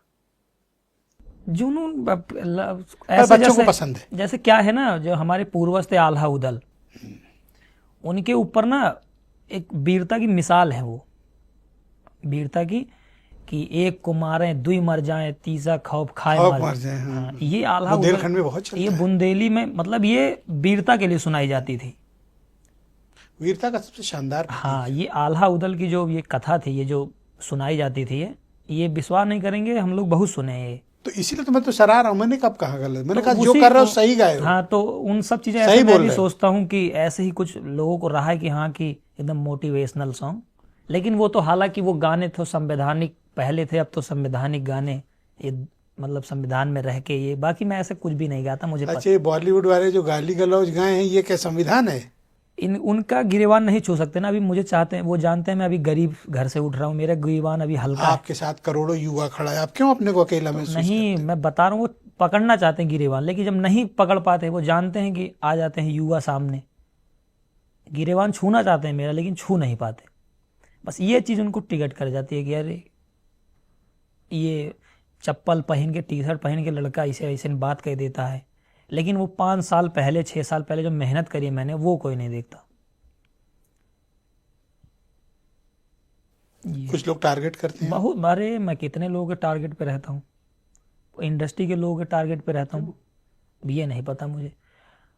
जुनून पर बच्चों को पसंद है। जैसे क्या है ना, जो हमारे पूर्वज थे आल्हा उदल, उनके ऊपर ना एक वीरता की मिसाल है। वो वीरता की कि एक को मारे, 2 मर जाए, तीसरा खौफ खाए मर जाए। हाँ। ये आल्हा बुंदेलखंड में बहुत उदल, चलता ये है। बुंदेली में, मतलब ये वीरता के लिए सुनाई जाती थी। वीरता का सबसे शानदार। हाँ, ये आल्हा उदल की जो ये कथा थी, ये जो सुनाई जाती थी, ये विश्वास नहीं करेंगे, हम लोग बहुत सुने हैं ये। तो इसीलिए तो मैं तो सराह रहा हूँ। मैंने कब कहा गलत? मैंने तो कहा जो उसी कर रहे हो को- सही गाए हो। हाँ, तो उन सब चीजें सही ऐसे मैं बोल भी रहे हो। सोचता हूँ कि ऐसे ही कुछ लोगों को रहा है कि हाँ, कि एकदम मोटिवेशनल सॉन्ग। लेकिन वो तो हालांकि वो गाने तो संवैधानिक पहले थे, अब तो संवैधानिक गाने, ये मतलब संविधान में रह के ये। बाकी मैं ऐसे कुछ भी नहीं गाता, मुझे अच्छा, ये बॉलीवुड वाले जो गाली गलौज गाए हैं, ये क्या संविधान है? उनका गिरेबान नहीं छू सकते ना। अभी मुझे चाहते हैं, वो जानते हैं मैं अभी गरीब घर से उठ रहा हूँ, मेरा गिरेबान अभी हल्का है। आपके साथ करोड़ों युवा खड़ा है, आप क्यों अपने को अकेला महसूस नहीं, मैं बता रहा हूँ, वो पकड़ना चाहते हैं गिरेबान, लेकिन जब नहीं पकड़ पाते, वो जानते हैं कि आ जाते हैं युवा सामने, गिरेबान छूना चाहते हैं मेरा लेकिन छू नहीं पाते। बस ये चीज़ उनको टिकट कर जाती है कि अरे ये चप्पल पहन के, टी शर्ट पहन के लड़का इसे ऐसे बात कह देता है, लेकिन वो 5 साल पहले 6 साल पहले जो मेहनत करी है मैंने, वो कोई नहीं देखता। कुछ लोग टारगेट करते हैं। बहुत, अरे मैं कितने लोगों के टारगेट पे रहता हूँ, इंडस्ट्री के लोगों के टारगेट पे रहता हूँ, ये नहीं पता मुझे।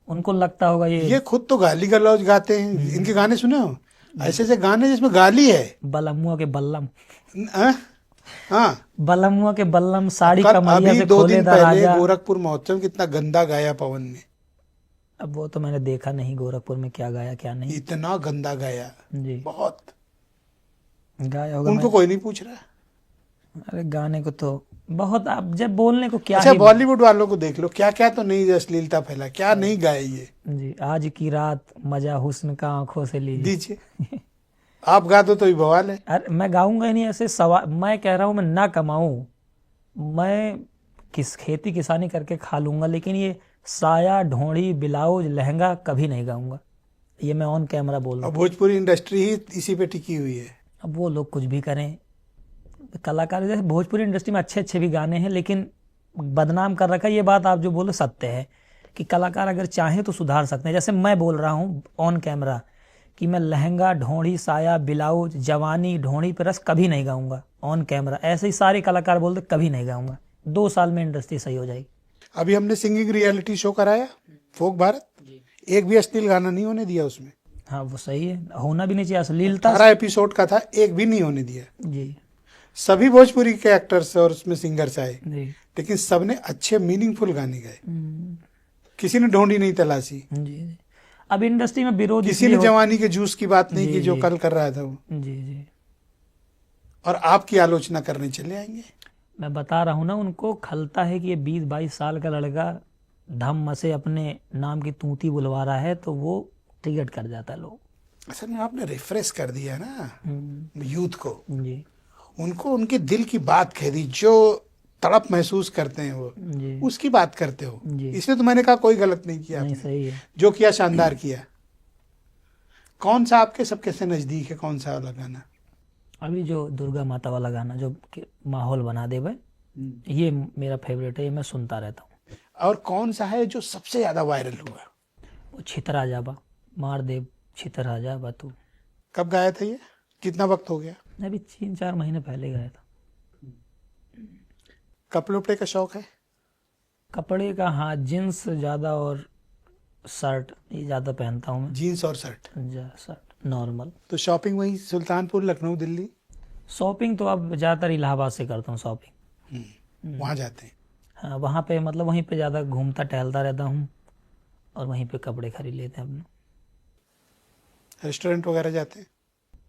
उनको लगता होगा ये खुद तो गाली गलौज गाते हैं। इनके गाने सुने हो? ऐसे ऐसे गाने जिसमें गाली है। बलमुआ के बल्लम, हाँ, बलमुआ के बल्लम, साड़ी कल कमरिया अभी से 2 खोले दिन दा पहले राजा। गोरखपुर महोत्सव कितना गंदा गाया पवन ने। अब वो तो मैंने देखा नहीं गोरखपुर में क्या गाया क्या नहीं। इतना गंदा गाया, जी बहुत। गाया होगा। उनको कोई नहीं पूछ रहा। अरे गाने को तो बहुत, अब जब बोलने को क्या अच्छा, ही। बॉलीवुड वालों को देख लो, क्या क्या तो नहीं अश्लीलता फैला, क्या नहीं गाए ये। जी, आज की रात मजा हुस्न का आंखों से लीजिए। दीजिए। आप गा दो तो ही बवाल है। अरे मैं गाऊंगा ही नहीं ऐसे सवाल। मैं कह रहा हूँ मैं ना कमाऊं, मैं किस खेती किसानी करके खा लूंगा, लेकिन ये साया ढोड़ी ब्लाउज लहंगा कभी नहीं गाऊंगा। ये मैं ऑन कैमरा बोल रहा और हूँ। भोजपुरी इंडस्ट्री ही इसी पे टिकी हुई है। अब वो लोग कुछ भी करें, कलाकार जैसे भोजपुरी इंडस्ट्री में अच्छे अच्छे भी गाने हैं, लेकिन बदनाम कर रखा है। ये बात आप जो बोलो सत्य है कि कलाकार अगर चाहें तो सुधार सकते हैं। जैसे मैं बोल रहा हूँ ऑन कैमरा कि मैं लहंगा ढोड़ी साया ब्लाउज जवानी ढोड़ी पे रस कभी नहीं गाऊंगा ऑन कैमरा। ऐसे ही सारे कलाकार बोलते कभी नहीं गाऊंगा। 2 साल में इंडस्ट्री सही हो जाएगी। अभी हमने सिंगिंग रियलिटी शो कराया फोक भारत, एक भी अश्लील गाना नहीं होने दिया उसमें। हाँ वो सही है, होना भी नहीं चाहिए अश्लीलता। 18 एपिसोड का था, एक भी नहीं होने दिया। जी सभी भोजपुरी के एक्टर्स और उसमें सिंगर्स आए, जी लेकिन सबने अच्छे मीनिंगफुल गाने गाए। किसी ने ढोंडी नहीं तलाशी, जी जी। अब इंडस्ट्री में विरोध किसी ने जवानी के जूस की बात नहीं की जो कल कर रहा था वो। जी जी, और आपकी आलोचना करने चले आएंगे। मैं बता रहा हूँ ना, उनको खलता है कि ये 20-22 साल का लड़का धम्म से अपने नाम की तूती बुलवा रहा है, तो वो टिकट कर जाता है लोग। असल में आपने रिफ्रेश कर दिया ना यूथ को, जी उनको उनके दिल की बात कह दी, जो तड़प महसूस करते हैं वो, जी उसकी बात करते हो। जी। इसलिए तो मैंने कहा कोई गलत नहीं किया नहीं, आपने। सही है। जो किया शानदार किया। कौन सा आपके सबके से नजदीक है, कौन सा वाला गाना? अभी जो दुर्गा माता वाला गाना जो माहौल बना दे भाई, ये मेरा फेवरेट है, ये मैं सुनता रहता हूँ। और कौन सा है जो सबसे ज्यादा वायरल हुआ? वो छितरा जाबा, मार दे छितरा जाबा तू। कब गाया था ये? कितना वक्त हो गया? अभी 3-4 महीने पहले गया था। कपड़े उपड़े का शौक है? कपड़े का, हाँ, जींस ज़्यादा और शर्ट ये ज़्यादा पहनता हूँ मैं। जीन्स और शर्ट? Shirt normal. तो शॉपिंग वही सुल्तानपुर, लखनऊ, दिल्ली? शॉपिंग तो अब ज़्यादातर इलाहाबाद से करता हूँ शॉपिंग। वहां जाते हैं? हाँ, वहाँ पे मतलब वहीं पे ज़्यादा घूमता टहलता रहता हूँ और वहीं पे कपड़े खरीद लेते हैं अपने। रेस्टोरेंट वगैरह जाते हैं?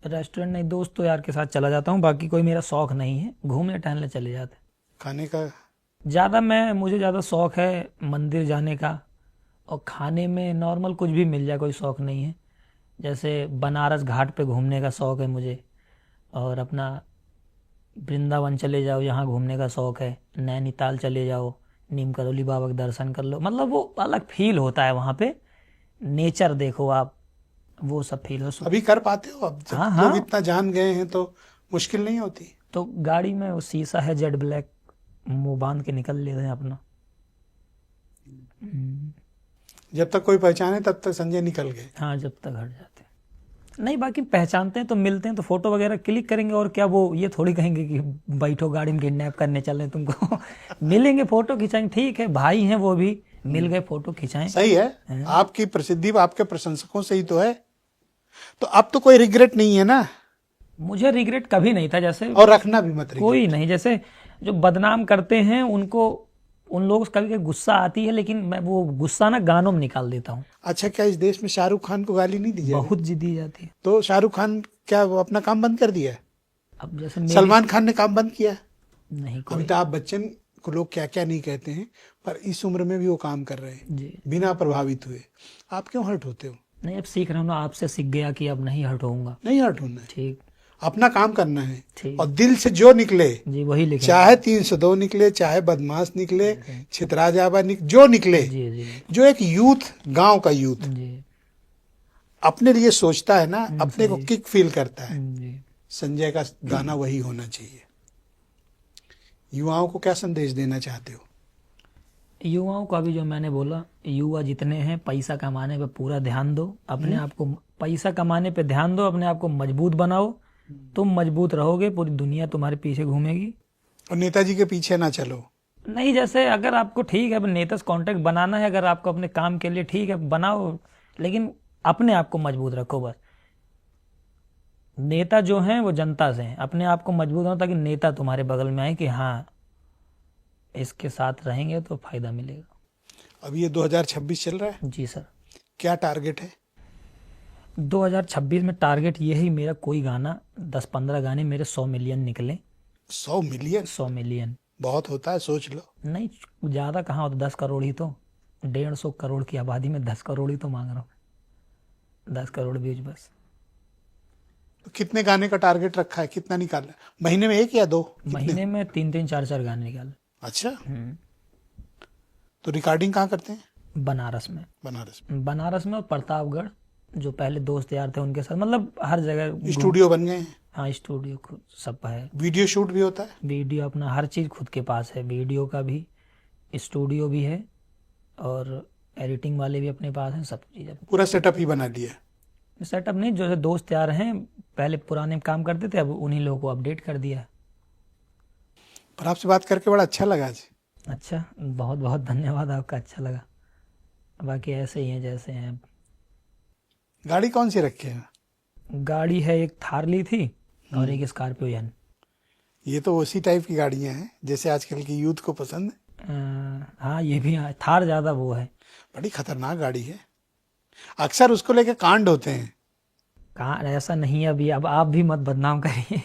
रेस्टोरेंट नहीं, दोस्तों यार के साथ चला जाता हूँ, बाकी कोई मेरा शौक नहीं है, घूमने टहलने चले जाते। खाने का? मुझे ज़्यादा शौक है मंदिर जाने का, और खाने में नॉर्मल कुछ भी मिल जाए कोई शौक नहीं है। जैसे बनारस घाट पे घूमने का शौक है मुझे, और अपना वृंदावन चले जाओ, यहाँ घूमने का शौक है। नैनीताल चले जाओ, नीम करोली बाबा के दर्शन कर लो, मतलब वो अलग फील होता है वहाँ पे, नेचर देखो आप, वो सब फील हो। अभी कर पाते हो अब जब हाँ, लोग इतना जान गए हैं तो मुश्किल नहीं होती? तो गाड़ी में वो शीशा है जेड ब्लैक, मुंह बांध के निकल लेते हैं अपना। जब तक कोई पहचाने तब तक संजय निकल गए। हाँ, जब तक हट जाते हैं। नहीं, बाकी पहचानते हैं तो मिलते हैं तो फोटो वगैरह क्लिक करेंगे, और क्या वो ये थोड़ी कहेंगे कि बैठो गाड़ी में किडनैप करने चल रहे हैं तुमको। मिलेंगे, फोटो खिंचाएंगे, ठीक है, भाई हैं वो भी, मिल गए फोटो खिंचाएं। सही है। आपकी प्रसिद्धि आपके प्रशंसकों से ही तो है, तो अब तो कोई रिग्रेट नहीं है ना? मुझे रिग्रेट कभी नहीं था, जैसे और रखना भी मत रिग्रेट। कोई नहीं। जैसे जो बदनाम करते हैं उनको, उन लोगों से कभी कभी गुस्सा आती है, लेकिन मैं वो गुस्सा ना गानों में निकाल देता हूँ। अच्छा, क्या इस देश में शाहरुख खान को गाली नहीं दी जाती? बहुत जिद्दी जाती है। तो शाहरुख खान क्या वो अपना काम बंद कर दिया? अब जैसे सलमान खान ने काम बंद किया? नहीं कोई। अमिताभ बच्चन को लोग क्या क्या नहीं कहते हैं, पर इस उम्र में भी वो काम कर रहे हैं जी, बिना प्रभावित हुए। आप क्यों हर्ट होते हो? नहीं, अब सीख रहा हूँ ना, आपसे सीख गया कि अब नहीं हर्ट होऊंगा। नहीं हर्ट होना है। ठीक। अपना काम करना है ठीक। और दिल से जो निकले, जी वही लिखे। चाहे 302 निकले, चाहे बदमाश निकले, छितराजाबा जो निकले, जी जी जो एक यूथ, गांव का यूथ जी अपने लिए सोचता है ना, अपने को सही। किक फील करता है, जी। संजय का गाना वही होना चाहिए। युवाओं को क्या संदेश देना चाहते हो? युवाओं का भी जो मैंने बोला, युवा जितने हैं पैसा कमाने पे पूरा ध्यान दो, अपने आप को पैसा कमाने पे ध्यान दो, अपने आप को मजबूत बनाओ, तुम मजबूत रहोगे पूरी दुनिया तुम्हारे पीछे घूमेगी। और नेताजी के पीछे ना चलो। नहीं, जैसे अगर आपको ठीक है नेता से कांटेक्ट बनाना है, अगर आपको अपने काम के लिए ठीक है बनाओ, लेकिन अपने आप को मजबूत रखो बस। नेता जो हैं वो जनता से हैं, अपने आप को मजबूत हो ताकि नेता तुम्हारे बगल में आए कि हाँ इसके साथ रहेंगे तो फायदा मिलेगा। अब ये 2026 चल रहा है, जी सर। क्या टारगेट है? 2026 में टारगेट ये ही मेरा, कोई गाना 10-15 गाने मेरे 100 मिलियन निकले। 100 मिलियन 100 मिलियन बहुत होता है, सोच लो। नहीं, ज़्यादा कहाँ होता, 10 करोड़ ही तो, 150 करोड़ की आबादी में 10 करोड़ ही तो मांग रहा हूँ, 10 करोड़ व्यूज बस। तो कितने गाने का टारगेट रखा है, कितना निकालना है? महीने में 1 या 2? महीने में 3-3 4-4 गाने निकाले। अच्छा, तो रिकॉर्डिंग कहाँ करते हैं? बनारस में। बनारस में। और प्रतापगढ़, जो पहले दोस्त यार थे उनके साथ, मतलब हर जगह स्टूडियो बन गए हैं? हाँ, स्टूडियो खुद सब है। वीडियो शूट भी होता है? वीडियो अपना हर चीज़ खुद के पास है, वीडियो का भी, स्टूडियो भी है, और एडिटिंग वाले भी अपने पास हैं, सब चीज़। पूरा सेटअप ही बना लिया? सेटअप नहीं, जो दोस्त यार हैं पहले पुराने काम करते थे, अब उन्हीं लोगों को अपडेट कर दिया। पर आपसे बात करके बड़ा अच्छा लगा आज। अच्छा, बहुत बहुत धन्यवाद आपका, अच्छा लगा। बाकी ऐसे ही हैं जैसे हैं। गाड़ी कौन सी रखी है? गाड़ी है, एक थार ली थी और एक स्कॉर्पियो। ये तो उसी टाइप की गाड़ियां हैं जैसे आजकल की यूथ को पसंद है। हाँ, ये भी थार ज़्यादा वो है। बड़ी खतरनाक गाड़ी है, अक्सर उसको लेके कांड होते हैं। कांड ऐसा नहीं है अभी, अब आप भी मत बदनाम करिए।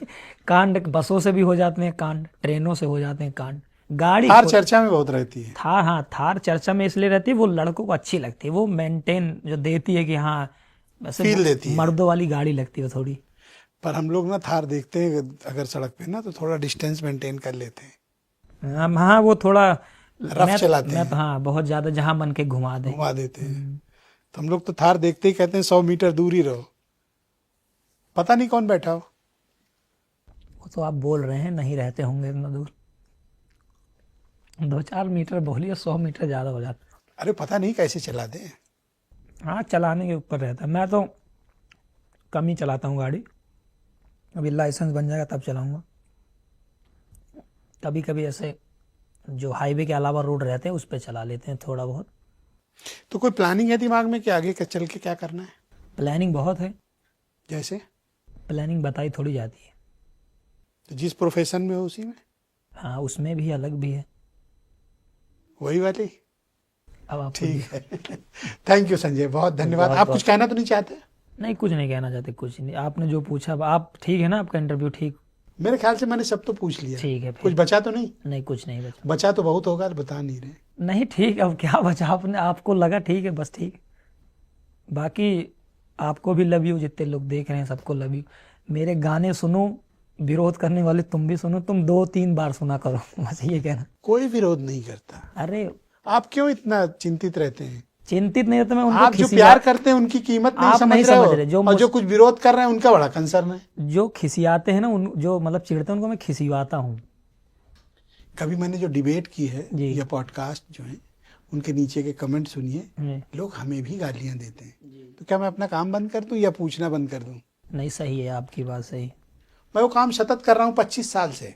कांड बसों से भी हो जाते हैं कांड, ट्रेनों से हो जाते हैं कांड। गाड़ी थार चर्चा में बहुत रहती है। थार, हाँ थार चर्चा में इसलिए रहती है, वो लड़कों को अच्छी लगती है, वो मेंटेन जो देती है कि हाँ वैसे फील देती है, मर्दों वाली गाड़ी लगती है थोड़ी। पर हम लोग ना थार देखते हैं अगर सड़क पे ना, तो थोड़ा डिस्टेंस मेंटेन कर लेते हैं। हाँ, वो थोड़ा रफ चलाते हैं। हाँ, बहुत ज्यादा, जहां मन के घुमा देते हैं। तो हम लोग तो थार देखते ही कहते हैं 100 मीटर दूर ही रहो, पता नहीं कौन बैठा हो। वो तो आप बोल रहे हैं, नहीं रहते होंगे इतना दूर, 2-4 मीटर बोलिए, 100 मीटर ज्यादा हो जाता। अरे पता नहीं कैसे चलाते हैं। हाँ, चलाने के ऊपर रहता है। मैं तो कम ही चलाता हूँ गाड़ी, अभी लाइसेंस बन जाएगा तब चलाऊंगा। कभी कभी ऐसे जो हाईवे के अलावा रोड रहते हैं उस पर चला लेते हैं थोड़ा बहुत। तो कोई प्लानिंग है दिमाग में कि आगे चल के क्या करना है? प्लानिंग बहुत है। जैसे? प्लानिंग बताई थोड़ी जाती है। तो जिस प्रोफेशन में हो उसी में? हाँ, उसमें भी अलग भी है, वही वाली। अब आप ठीक है। थैंक यू संजय, बहुत धन्यवाद। आप कुछ कहना तो नहीं चाहते? नहीं, कुछ नहीं कहना चाहते, कुछ नहीं। आपने जो पूछा, आप ठीक है ना, आपका इंटरव्यू ठीक? मेरे ख्याल से मैंने सब तो पूछ लिया। ठीक है, कुछ बचा तो नहीं? नहीं, कुछ नहीं बचा। बचा तो बहुत होगा, बता नहीं रहे। नहीं, ठीक, अब क्या बचा, आपने आपको लगा ठीक है, बस ठीक। बाकी आपको भी लव यू, जितने लोग देख रहे हैं सबको लव यू। मेरे गाने सुनो, विरोध करने वाले तुम भी सुनो, तुम 2-3 बार सुना करो, बस ये कहना। कोई विरोध नहीं करता। अरे आप क्यों इतना चिंतित रहते हैं? चिंतित नहीं रहता मैं, उनको आप जो प्यार करते हैं उनकी कीमत नहीं आप समझ नहीं रहे समझ हो, रहे, जो और जो कुछ विरोध कर रहे हैं उनका बड़ा कंसर्न है। जो खिसियाते हैं ना, जो मतलब चिढ़ते हैं, उनको मैं खिसिवाता हूँ। कभी मैंने जो डिबेट की है जी। या पॉडकास्ट जो है, उनके नीचे के कमेंट सुनिए, जी। लोग हमें भी गालियां देते हैं। तो क्या मैं अपना काम बंद कर दूं या पूछना बंद कर दूं? नहीं, सही है आपकी बात, सही। मैं वो काम सतत कर रहा हूं 25 साल से,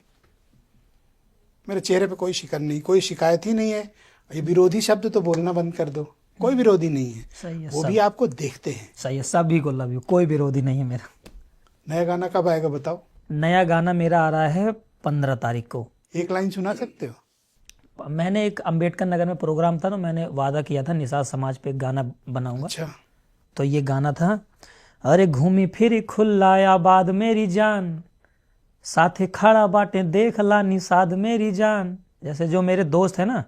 मेरे चेहरे पे कोई शिकन नहीं, कोई शिकायत ही नहीं है। ये विरोधी शब्द तो बोलना बंद कर दो, कोई विरोधी नहीं है। सही है, वो भी आपको देखते हैं। सही है, सभी को लव यू, कोई विरोधी नहीं है मेरा। नया गाना कब आएगा बताओ? नया गाना मेरा आ रहा है 15 तारीख को। एक लाइन सुना सकते हो? मैंने एक अम्बेडकर नगर में प्रोग्राम था, तो मैंने वादा किया था निषाद समाज पे एक गाना बनाऊंगा। अच्छा। तो ये गाना था, अरे घूमी फिरी खुला आबाद मेरी जान, साथे खड़ा बाटे देख ला निषाद मेरी जान। जैसे जो मेरे दोस्त है ना,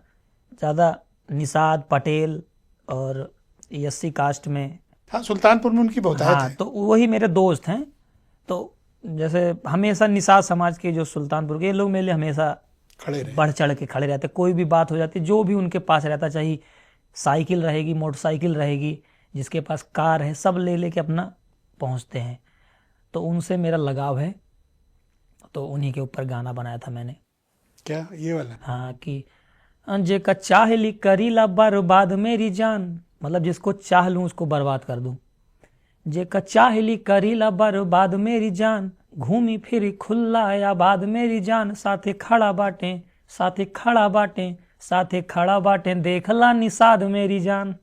ज़्यादा निषाद पटेल और एससी कास्ट में, हाँ, सुल्तानपुर में उनकी बहुतायत हाँ, है। तो वही मेरे दोस्त हैं। तो जैसे हमेशा निषाद समाज के जो सुल्तानपुर के ये लोग मेरे लिए हमेशा खड़े रहे। बढ़ चढ़ के खड़े रहते। कोई भी बात हो जाती जो भी उनके पास रहता, चाहे साइकिल रहेगी, मोटरसाइकिल रहेगी, जिसके पास कार है, सब ले लेके अपना पहुंचते हैं। तो उनसे मेरा लगाव है। तो उन्हीं के ऊपर गाना बनाया था मैंने। क्या ये वाला? हाँ, कि जे का चाहली करीला बर्बाद मेरी जान, मतलब जिसको चाह लूं उसको बर्बाद कर दूं। जे का चाहली करीला बर्बाद मेरी जान, घूमी फिरी खुल्ला आबाद मेरी जान, साथे खड़ा बाटे, साथे खड़ा बाटे, साथे खड़ा बाटे, देखला निषाद मेरी जान।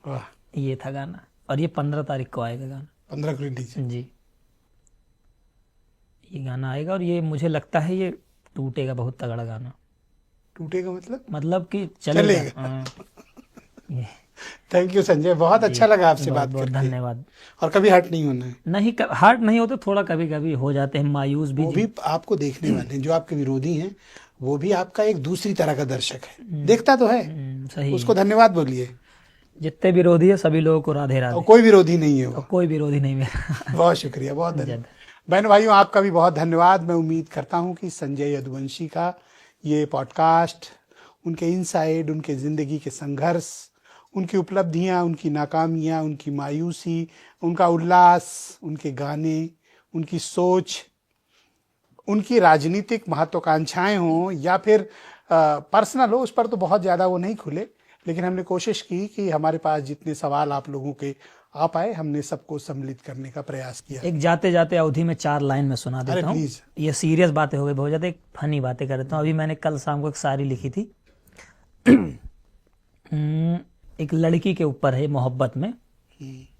वाह, ये था गाना। और ये 15 तारीख को आएगा गाना। 15 को रिलीज। जी, ये गाना आएगा और ये मुझे लगता है ये टूटेगा, बहुत तगड़ा गाना। टूटेगा मतलब कि चलेगा। हाँ। थैंक यू संजय, बहुत अच्छा लगा आपसे बात बहुत करके। धन्यवाद। और कभी हट नहीं होना है। नहीं, हार्ट नहीं होते, थोड़ा कभी कभी हो जाते हैं मायूस भी। वो भी आपको देखने वाले हैं, जो आपके विरोधी हैं वो भी आपका एक दूसरी तरह का दर्शक है, देखता तो है। सही। उसको धन्यवाद बोलिए। जितने विरोधी है सभी लोगों को राधे राधे। और कोई विरोधी नहीं है वो। कोई विरोधी नहीं मेरा। बहुत शुक्रिया, बहुत धन्यवाद। बहन भाइयों, आपका भी बहुत धन्यवाद। मैं उम्मीद करता हूं कि संजय यदुवंशी का ये पॉडकास्ट उनके इनसाइड, उनके जिंदगी के संघर्ष, उनकी उपलब्धियां, उनकी नाकामियां, उनकी मायूसी, उनका उल्लास, उनके गाने, उनकी सोच, उनकी राजनीतिक महत्वाकांक्षाएं हों या फिर पर्सनल हो, उस पर तो बहुत ज़्यादा वो नहीं खुले। लेकिन हमने कोशिश की कि हमारे पास जितने सवाल आप लोगों के आ पाए, हमने सबको सम्मिलित करने का प्रयास किया। एक जाते जाते अवधि में 4 लाइन में सुना देता हूँ। प्लीज। ये सीरियस बातें हो गई बहुत ज़्यादा, एक फनी बातें कर देता हूँ। अभी मैंने कल शाम को एक शायरी लिखी थी। एक लड़की के ऊपर है, मोहब्बत में।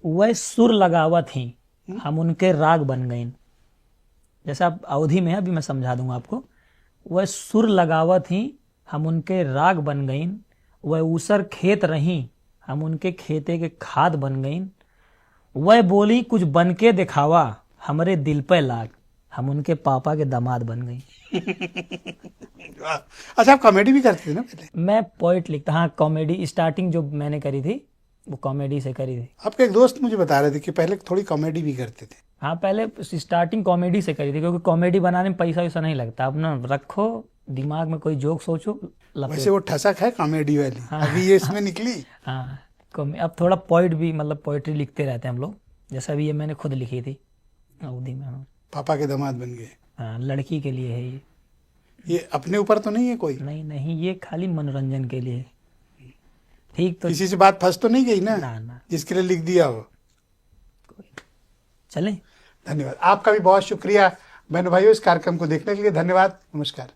वह सुर लगावत ही हम उनके राग बन गईन। जैसे आप अवधि में है, अभी मैं समझा दूंगा आपको। वह सुर लगावत ही हम उनके राग बन गईन, वह ऊसर खेत रही हम उनके खेते के खाद बन गईन, वह बोली कुछ बन के दिखावा हमरे दिल पे लाग, हम उनके पापा के दामाद बन गई। अच्छा, आप कॉमेडी भी करते थे ना पहले? मैं पोइट लिखता। हाँ, कॉमेडी स्टार्टिंग जो मैंने करी थी वो कॉमेडी से करी थी। आपके एक दोस्त मुझे बता रहे थे कि पहले थोड़ी कॉमेडी भी करते थे। हाँ, पहले स्टार्टिंग कॉमेडी से करी थी, क्योंकि कॉमेडी बनाने में पैसा वैसा नहीं लगता। अपना रखो दिमाग में, कोई जोक सोचो, वैसे वो ठसक है कॉमेडी वाली। अभी ये इसमें निकली। हाँ, अब थोड़ा पोइट भी, मतलब पोइट्री लिखते रहते हैं हम लोग। जैसे अभी ये मैंने खुद लिखी थी अवधि में। हाँ, पापा के दामाद बन गए। हाँ, लड़की के लिए है ये अपने ऊपर तो नहीं है कोई? नहीं, ये खाली मनोरंजन के लिए। ठीक, तो किसी से बात फंस तो नहीं गई ना? ना। जिसके लिए लिख दिया हो। चलें। धन्यवाद। आपका भी बहुत शुक्रिया बहनों भाइयों, इस कार्यक्रम को देखने के लिए धन्यवाद। नमस्कार।